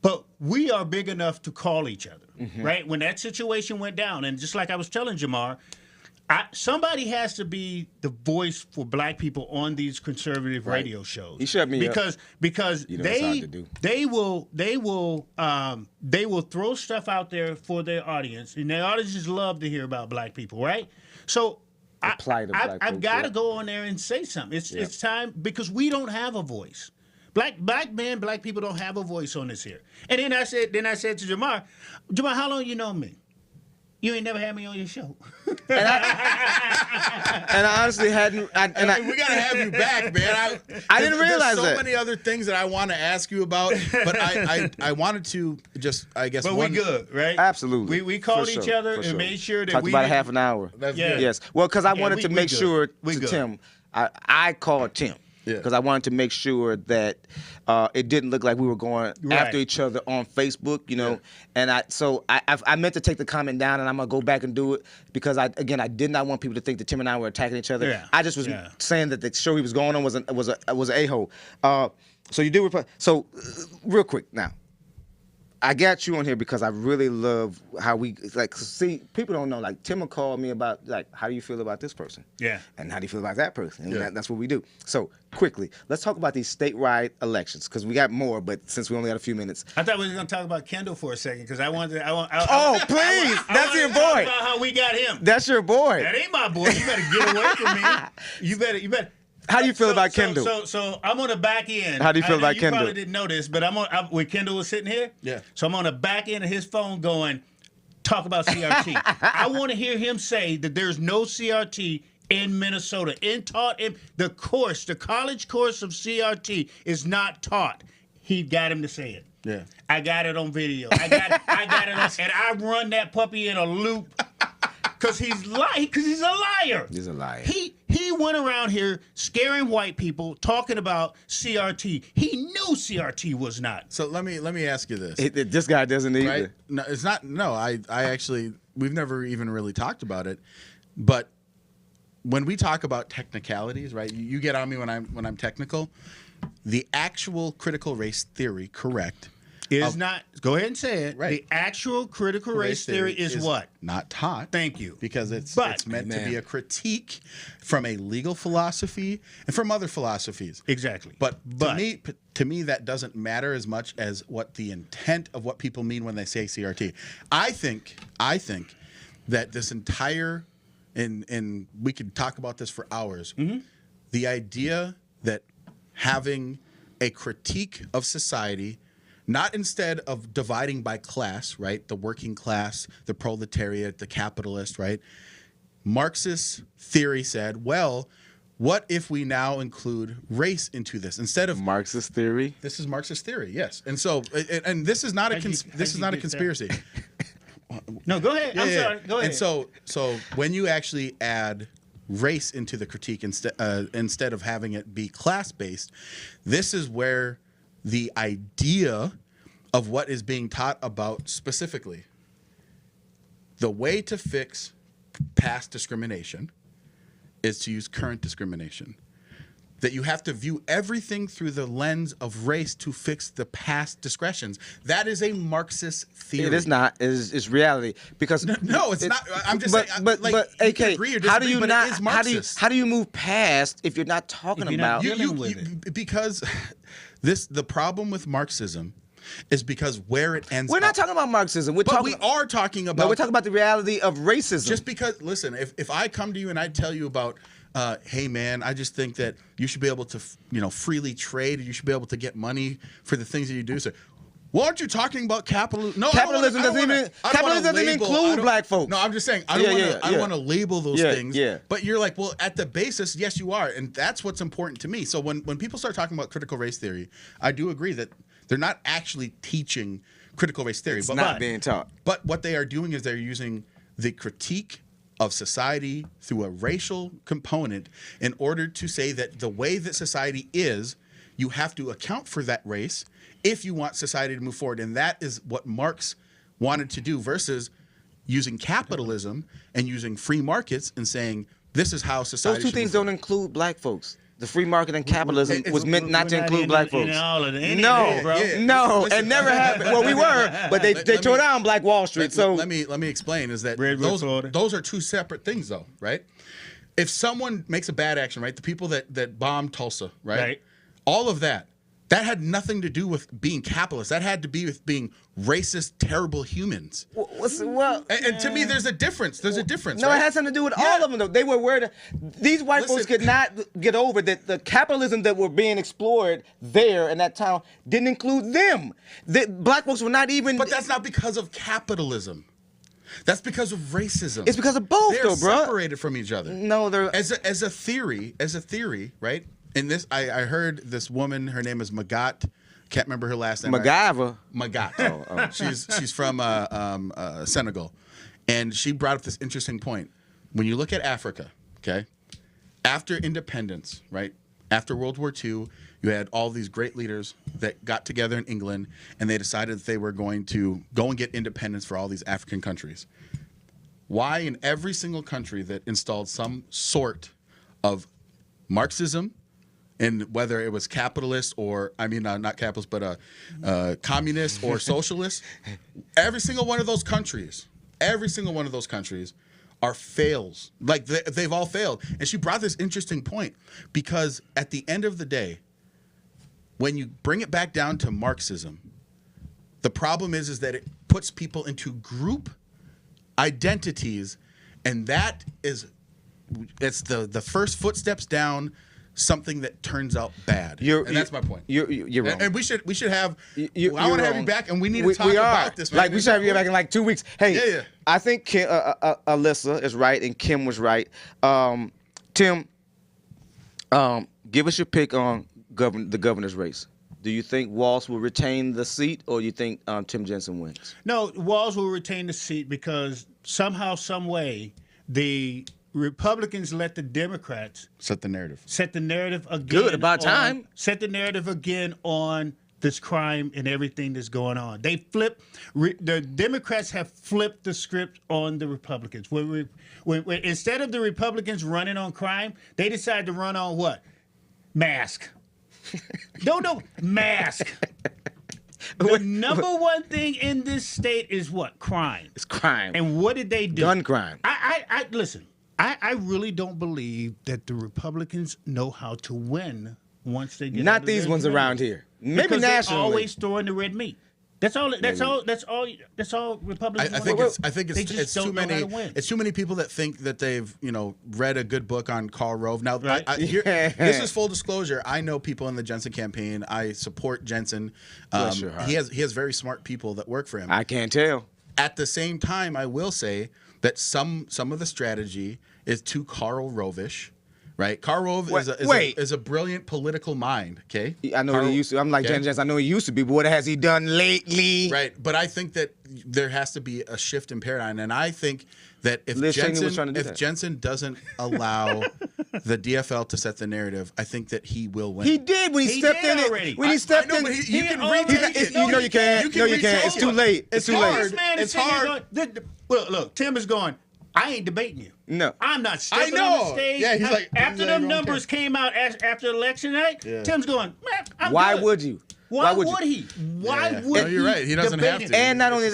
but we are big enough to call each other, right? When that situation went down, and just like I was telling Jamar, somebody has to be the voice for black people on these conservative radio shows. He shut me because You know that's hard to do. they will throw stuff out there for their audience, and their audiences love to hear about black people, right? So I've got to go on there and say something. It's time, because we don't have a voice. Black people don't have a voice on this here. And then I said to Jamar, how long you know me? You ain't never had me on your show. And I honestly hadn't. We gotta have you back, man. I didn't realize there's so that. many other things that I want to ask you about, but I wanted to just, I guess. But we good, right? Absolutely. We called For each sure, other for and sure. made sure that Talked we about a didn't- half an hour. That's Yeah. good. Yes. Well, because I wanted to we make good. sure We to good. Tim, I called Tim. Yeah. because I wanted to make sure that it didn't look like we were going after each other on Facebook, you know. And I meant to take the comment down, and I'm gonna go back and do it because I did not want people to think that Tim and I were attacking each other. Yeah. I just was saying that the show he was going on was an a-hole. So you do reply. So real quick now. I got you on here because I really love how we see people don't know, like Tim will call me about like how do you feel about this person? Yeah. And how do you feel about that person? And that's what we do. So quickly, let's talk about these statewide elections because we got more, but since we only got a few minutes. I thought we were going to talk about Kendall for a second because I wanted to. Please, that's your boy. Talk about how we got him. That's your boy. That ain't my boy. You better get away from me. You better. How do you feel about Kendall? So I'm on the back end. How do you feel about Kendall? You probably didn't know this, but when Kendall was sitting here. Yeah. So I'm on the back end of his phone going, talk about CRT. I want to hear him say that there's no CRT in Minnesota. The college course of CRT is not taught. He got him to say it. Yeah. I got it on video. I got it on, and I run that puppy in a loop. Because he's a liar. He's a liar. He went around here scaring white people, talking about CRT. He knew CRT was not. So let me ask you this. This guy doesn't either. Right? No, it's not. No, I actually, we've never even really talked about it. But when we talk about technicalities, right? You get on me when I'm technical. The actual critical race theory, correct? Is not. Go ahead and say it. Right. The actual critical race theory is what? Not taught. Thank you. Because it's meant to Amen. be a critique from a legal philosophy and from other philosophies. Exactly. But to me, that doesn't matter as much as what the intent of what people mean when they say CRT. I think that this entire, and we could talk about this for hours. Mm-hmm. The idea that having a critique of society, not instead of dividing by class, right? The working class, the proletariat, the capitalist, right? Marxist theory said, well, what if we now include race into this instead of Marxist theory? This is Marxist theory, yes. And so, and this is not a conspiracy. No, go ahead. I'm sorry. Go ahead. And so when you actually add race into the critique instead of having it be class-based, this is where the idea of what is being taught about specifically the way to fix past discrimination is to use current discrimination. That you have to view everything through the lens of race to fix the past discretions. That is a Marxist theory. It is not. It's reality. Because no, it's not. I'm just saying. But AK, how do you not? How do you move past if you're not talking about? Because the problem with Marxism is because where it ends. We're not talking about Marxism. We are talking about. No, we're talking about the reality of racism. Just because, listen, if I come to you and I tell you about, hey man, I just think that you should be able to, freely trade. You should be able to get money for the things that you do. So, well, aren't you talking about capitalism? No, capitalism doesn't even include black folks. No, I'm just saying I don't want to label those things. Yeah. But you're like, well, at the basis, yes, you are, and that's what's important to me. So when people start talking about critical race theory, I do agree that they're not actually teaching critical race theory. It's not being taught. But what they are doing is they're using the critique of society through a racial component in order to say that the way that society is, you have to account for that race if you want society to move forward. And that is what Marx wanted to do versus using capitalism and using free markets and saying this is how society Those two things don't include black folks. The free market and capitalism was meant not to include black folks. No, it never happened. Well, we were, but they tore down Black Wall Street. So let me explain. Is that those are two separate things, though, right? If someone makes a bad action, right, the people that bombed Tulsa, right, all of that had nothing to do with being capitalist. That had to be with being racist, terrible humans. And to me, there's a difference. There's a difference. No, right? It has something to do with all of them, though. They were worried. These white folks could not get over that the capitalism that were being explored there in that town didn't include them. The black folks were not even. But that's not because of capitalism. That's because of racism. It's because of both, though, bro. They're separated from each other. No, they're as a theory, right? In this, I heard this woman. Her name is Magat. Can't remember her last name. MacGyver. Magat. She's from Senegal, and she brought up this interesting point. When you look at Africa, okay, after independence, right, After World War II, you had all these great leaders that got together in England, and they decided that they were going to go and get independence for all these African countries. Why in every single country that installed some sort of Marxism, and whether it was capitalist or, not capitalist, but communist or socialist, every single one of those countries are fails. Like they've all failed. And she brought this interesting point because at the end of the day, when you bring it back down to Marxism, the problem is that it puts people into group identities, and it's the first footsteps down something that turns out bad. And that's my point. You're wrong. And we should have. I want to have you back, and we need to talk about this. Man. Like we should have you back in like 2 weeks. Hey, yeah. I think Alyssa is right and Kim was right. Tim, give us your pick on the governor's race. Do you think Walz will retain the seat, or do you think Tim Jensen wins? No, Walz will retain the seat because somehow, some way, the Republicans let the Democrats set the narrative again. Good, about time. Set the narrative again on this crime and everything that's going on. They the Democrats have flipped the script on the Republicans. When instead of the Republicans running on crime, they decided to run on what? Mask. No, mask. The number one thing in this state is what? Crime. It's crime. And what did they do? Gun crime. I listen. I really don't believe that the Republicans know how to win once they get. Not these ones around here. Maybe because nationally. They're always throwing the red meat. That's all Republicans. I think it's too many. It's too many people that think that they've read a good book on Karl Rove. Now, right. This is full disclosure. I know people in the Jensen campaign. I support Jensen. He has very smart people that work for him. I can't tell. At the same time, I will say that some of the strategy is too Karl Rove-ish. Right, Karl Rove is a brilliant political mind. Okay, I know he used to. I'm like Jen Jensen. I know he used to be, but what has he done lately? Right, but I think that there has to be a shift in paradigm, and I think that if Jensen doesn't allow the DFL to set the narrative, I think that he will win. He did when he stepped in already. When he stepped in, you can retake it. No, you can't. No, you can't. It's too late. It's too late. It's hard. Look, Tim is going. I ain't debating you. No. I'm not stepping on the stage. Yeah, he's like, after them numbers came out after election night, Tim's going, man, I'm Why good. would you? Why would he? Why would no, you're right. He doesn't have to. And not only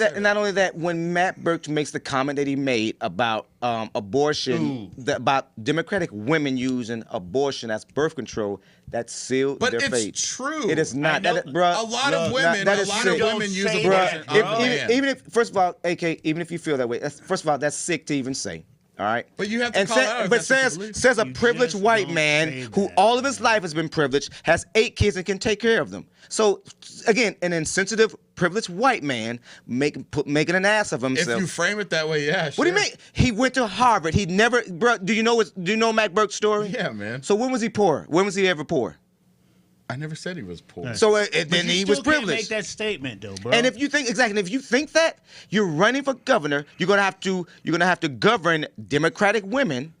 that, when Matt Birch makes the comment that he made about abortion, about Democratic women using abortion as birth control, that sealed their fate. But it's true. It is not. A lot of women use abortion. Even if, first of all, AK, even if you feel that way, first of all, that's sick to even say. All right. But you have to call it out. But says a privileged white man who all of his life has been privileged, has 8 kids and can take care of them. So again, an insensitive, privileged white man making an ass of himself. If you frame it that way, yeah. What do you mean? He went to Harvard. He never, bro. Do you know Mac Burke's story? Yeah, man. So when was he poor? When was he ever poor? I never said he was poor. So then he was privileged. Can't make that statement though, bro. And if you think that you're running for governor, you're gonna have to govern Democratic women.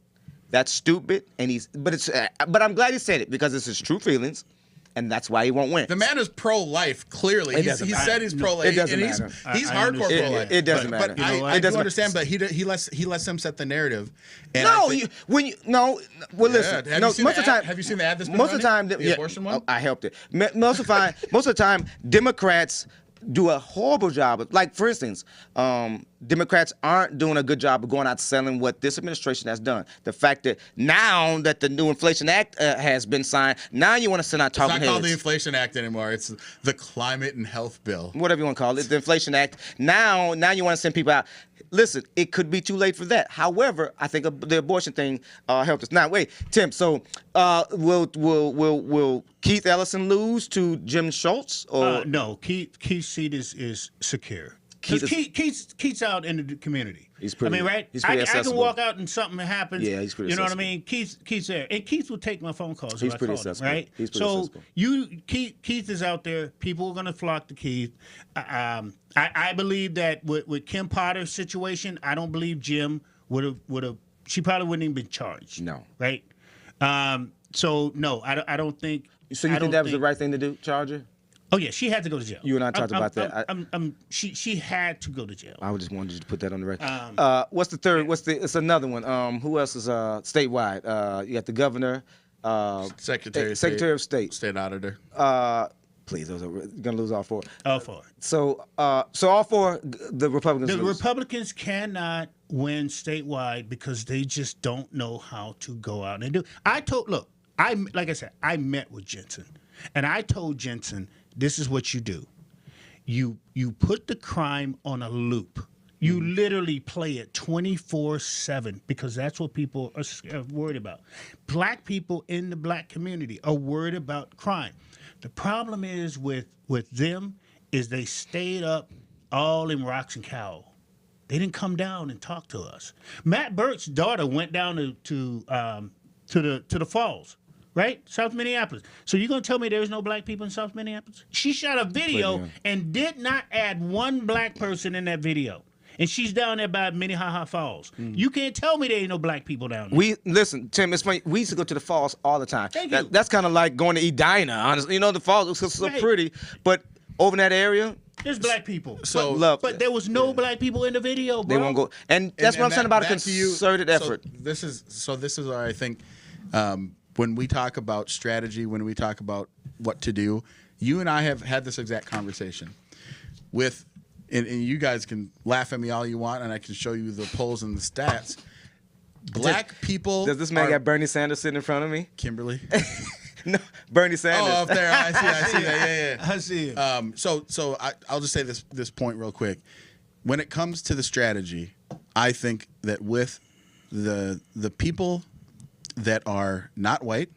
That's stupid. But I'm glad he said it because it's his true feelings, and that's why he won't win. The man is pro-life. Clearly, he said he's pro-life. It doesn't matter. He's hardcore pro-life. It doesn't matter. But I do understand. But he lets him set the narrative. And listen. Most of the time, have you seen the ad that's been most of the time, the abortion one? I helped it. Most of the time, Democrats do a horrible job. Like, for instance, Democrats aren't doing a good job of going out selling what this administration has done. The fact that now that the new Inflation Act has been signed, now you want to send out talking heads. It's not called the Inflation Act anymore. It's the Climate and Health Bill. Whatever you want to call it, the Inflation Act. Now you want to send people out. Listen, it could be too late for that. However, I think the abortion thing helped us. Now, wait, Tim. So, will Keith Ellison lose to Jim Schultz? Or no, Keith's seat is secure. Keith's out in the community. He's pretty. I mean, right? He's pretty accessible. I can walk out and something happens. Yeah, he's pretty. You know accessible. what I mean? Keith's there, and Keith will take my phone calls. He's if pretty I call accessible. him, right? He's pretty accessible. Keith is out there. People are gonna flock to Keith. I believe that with Kim Potter's situation, I don't believe Jim would have. She probably wouldn't even been charged. No. Right. So no, I don't think. So you think that was the right thing to do, charge her? Oh yeah, she had to go to jail. You and I talked about that. She had to go to jail. I just wanted you to put that on the record. What's the third? It's another one. Who else is statewide? You got the governor, Secretary of State, State Auditor. Please, those are gonna lose all four. All four. So all four, the Republicans. The lose. Republicans cannot win statewide because they just don't know how to go out and do. Like I said, I met with Jensen, and I told Jensen, this is what you do. You put the crime on a loop. You literally play it 24/7 because that's what people are worried about. Black people in the black community are worried about crime. The problem is with them is they stayed up all in rocks and cowl. They didn't come down and talk to us. Matt Burt's daughter went down to the falls, right? South Minneapolis. So you're going to tell me there's no black people in South Minneapolis? She shot a video and did not add one black person in that video. And she's down there by Minnehaha Falls. You can't tell me there ain't no black people down there. Listen, Tim, it's funny. We used to go to the falls all the time. Thank you. That's kind of like going to Edina, honestly. You know, the falls look so pretty. But over in that area, there's black people. But there was no black people in the video, bro. They won't go. And that's what I'm saying about a concerted effort. This is where I think when we talk about strategy, when we talk about what to do, you and I have had this exact conversation with. And you guys can laugh at me all you want, and I can show you the polls and the stats. Black people. Does this man got Bernie Sanders sitting in front of me? Kimberly. No, Bernie Sanders. Oh, up there. I see that. Yeah. I see it. So I'll just say this point real quick. When it comes to the strategy, I think that with the people that are not white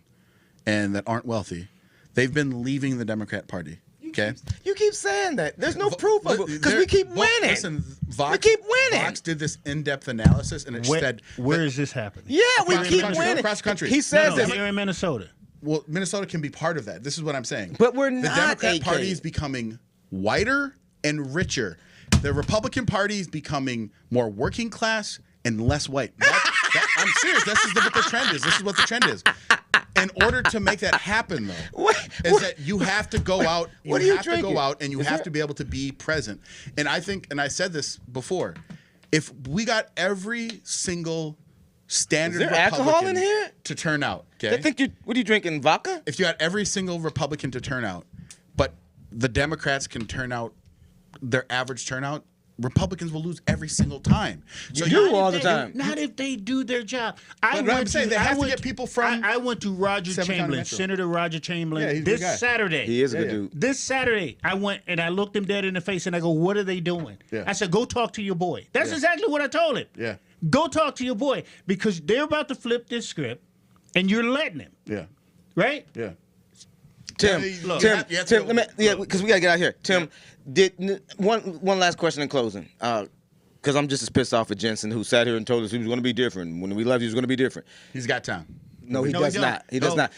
and that aren't wealthy, they've been leaving the Democrat Party. Okay. You keep saying that. There's no proof of it because we keep winning. Listen, we keep winning. Vox did this in-depth analysis, and it said where is this happening? Yeah, we keep winning across the country. He says that here in Minnesota. Well, Minnesota can be part of that. This is what I'm saying. But we're the not. Democrat AK. Party is becoming whiter and richer. The Republican Party is becoming more working class and less white. I'm serious. This is what the trend is. This is what the trend is. In order to make that happen, though, that you have to go out. You have to go out, and you have to be able to be present. And I think, and I said this before, if we got every single standard is there Republican alcohol in here? To turn out, okay? I think what are you drinking, vodka? If you got every single Republican to turn out, but the Democrats can turn out their average turnout, Republicans will lose every single time. So you all the time. Not if they do their job. I'm saying they have to get people from. I went to Roger Chamberlain, Senator Roger Chamberlain, this Saturday. He is a good dude. This Saturday, I went and I looked him dead in the face and I go, "What are they doing?" Yeah. I said, "Go talk to your boy." That's exactly what I told him. Yeah. Go talk to your boy because they're about to flip this script, and you're letting him. Yeah. Right. Yeah. Tim, because we gotta get out here. Tim, one last question in closing, because I'm just as pissed off at Jensen, who sat here and told us he was going to be different. When we left, he was going to be different. He's got time. No, he does not. He does not.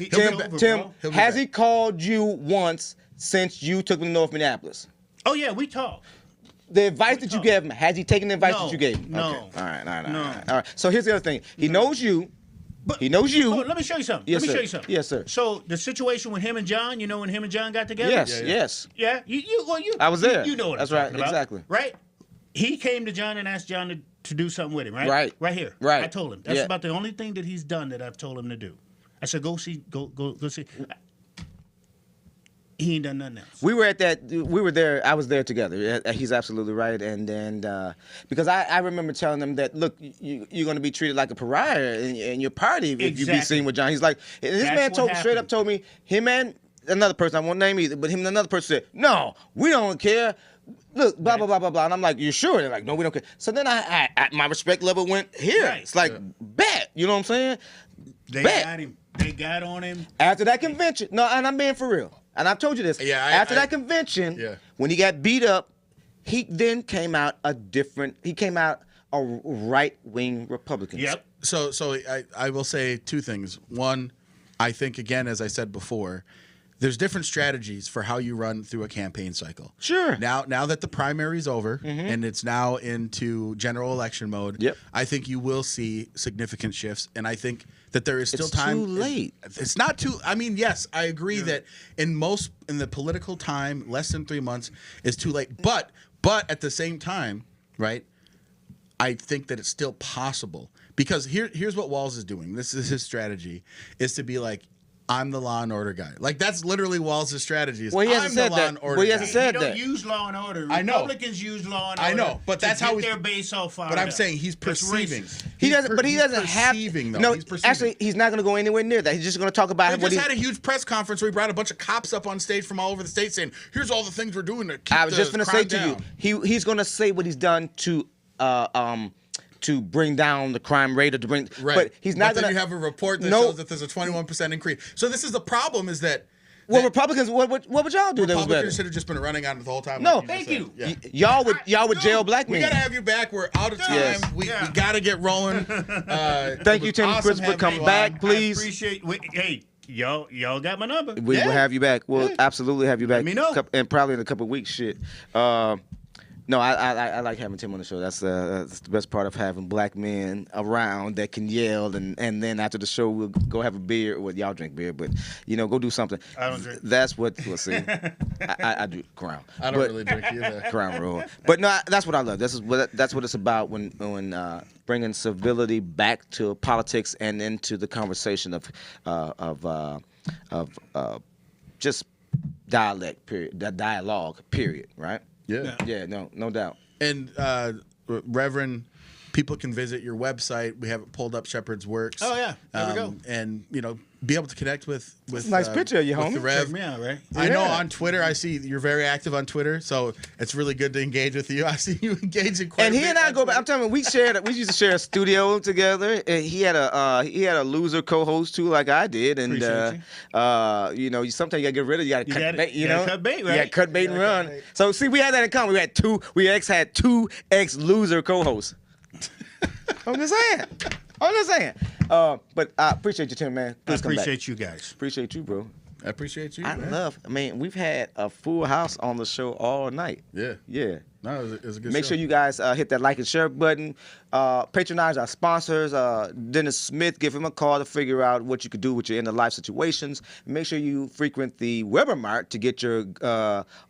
Tim, has he called you once since you took him to North Minneapolis? Oh yeah, we talked. The advice that you gave him, has he taken the advice that you gave him? No. Okay. All right. So here's the other thing. He knows you. He knows you. Oh, let me show you something. Yes, let me sir. show you something. Yes, sir. So the situation with him and John, you know, when him and John got together. Yes. Yeah. I was there. You know what That's I'm right. talking about, Exactly. Right. He came to John and asked John to do something with him. Right. Right here. Right. I told him that's about the only thing that he's done that I've told him to do. I said, go see. He ain't done nothing else. We were at that. We were there. I was there together. He's absolutely right. And because I remember telling them that, look, you're going to be treated like a pariah in your party if you be seen with John. He's like, and this man straight up told me, him and another person, I won't name either, but him and another person said, no, we don't care. Look, blah, blah, blah, blah, blah. And I'm like, you sure? They're like, no, we don't care. So then I my respect level went here. Right. It's like, bet. You know what I'm saying? They got him. They got on him. After that convention. No, and I'm being for real. And I've told you this. Yeah, after that convention, when he got beat up, he then came out a right-wing Republican. Yep. So I will say two things. One, I think, again, as I said before, there's different strategies for how you run through a campaign cycle. Sure. Now that the primary's over and it's now into general election mode, Yep. I think you will see significant shifts, and I think that there is still It's time. too late. It's not too. I mean, yes, I agree that in the political time, less than 3 months is too late. But at the same time, right? I think that it's still possible because here's what Walz is doing. This is his strategy: is to be like, I'm the law and order guy. Like that's literally Walz's strategy. Is, Well, he hasn't I'm the said law that. and order Well, he guy. hasn't said You that. don't use law and order. I know. Republicans use law and order. I know, but that's how get he's their base all fired But I'm up. saying he's That's perceiving. racist. He doesn't, but he he's doesn't have. perceiving, though. No, He's perceiving. actually, he's not going to go anywhere near that. He's just going to talk about They what just he. had a huge press conference where he brought a bunch of cops up on stage from all over the state saying, "Here's all the things we're doing to keep I was just the going to say crime to down." you, he's going to say what he's done to bring down the crime rate or to bring. Right. But he's not then going you have a report that shows that there's a 21% increase. So this is the problem: is that Well, Republicans, what would y'all do that was better? Republicans should have just been running on it the whole time. No. like Thank just you. said. Yeah. Y'all would jail black We men. gotta have you back. We're out of time. Yes. We gotta get rolling. Thank you, Tim Christopher. having Come you back, on. please. I appreciate. Hey, y'all got my number. We will have you back. We'll absolutely have you back. Let me know. And probably in a couple of weeks. Shit. No, I like having Tim on the show. That's the best part of having black men around that can yell, and then after the show we'll go have a beer. Well, y'all drink beer, but go do something. I don't drink. That's what we'll see. I do Crown. I don't really drink either. Crown Royal. But no, that's what I love. That's what it's about when bringing civility back to politics and into the conversation of just dialect period, dialogue period, right? Yeah. No doubt. And Reverend, people can visit your website. We have it pulled up, Shepherd's Works. Oh, yeah. There we go. And be able to connect with a nice picture of you, with homie. the Rev. Check me out, right? I know Yeah. on Twitter, I see you're very active on Twitter, so it's really good to engage with you. I see you engaging quite And a he bit and I on go back. Twitter. I'm telling you, we used to share a studio together. And he had a loser co-host too, like I did. And Appreciate sometimes you gotta get rid of. You gotta cut bait. you gotta cut bait, right? You gotta cut bait and run. So see, we had that in common. We had two ex-loser co-hosts. I'm just saying. But I appreciate you, Tim, man. I Please come back. appreciate you guys. Appreciate you, bro. I appreciate you. I man. we've had a full house on the show all night. Yeah. Yeah. No, it was a good Make show. sure you guys hit that like and share button. Patronize our sponsors. Dennis Smith, give him a call to figure out what you could do with your end-of-life situations. Make sure you frequent the Weber Mart to get your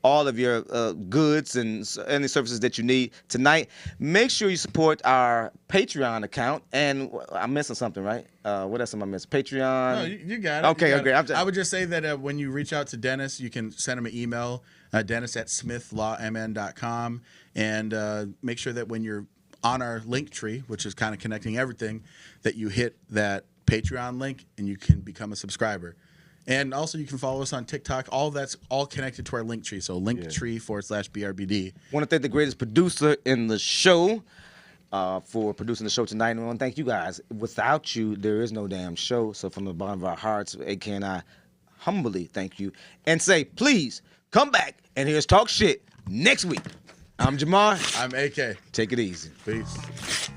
all of your goods and any services that you need tonight. Make sure you support our Patreon account. And I'm missing something, right? What else am I missing? Patreon. No, you got it. Okay, You got okay. it. I would just say that when you reach out to Dennis, you can send him an email, dennis@smithlawmn.com, and make sure that when you're on our link tree, which is kind of connecting everything, that you hit that Patreon link and you can become a subscriber. And also you can follow us on TikTok. All that's all connected to our link tree. So linktree/BRBD. Want to thank the greatest producer in the show for producing the show tonight. And I want to thank you guys. Without you, there is no damn show. So from the bottom of our hearts, AK and I humbly thank you and say, please come back and hear us talk shit next week. I'm Jamar. I'm AK. Take it easy. Peace.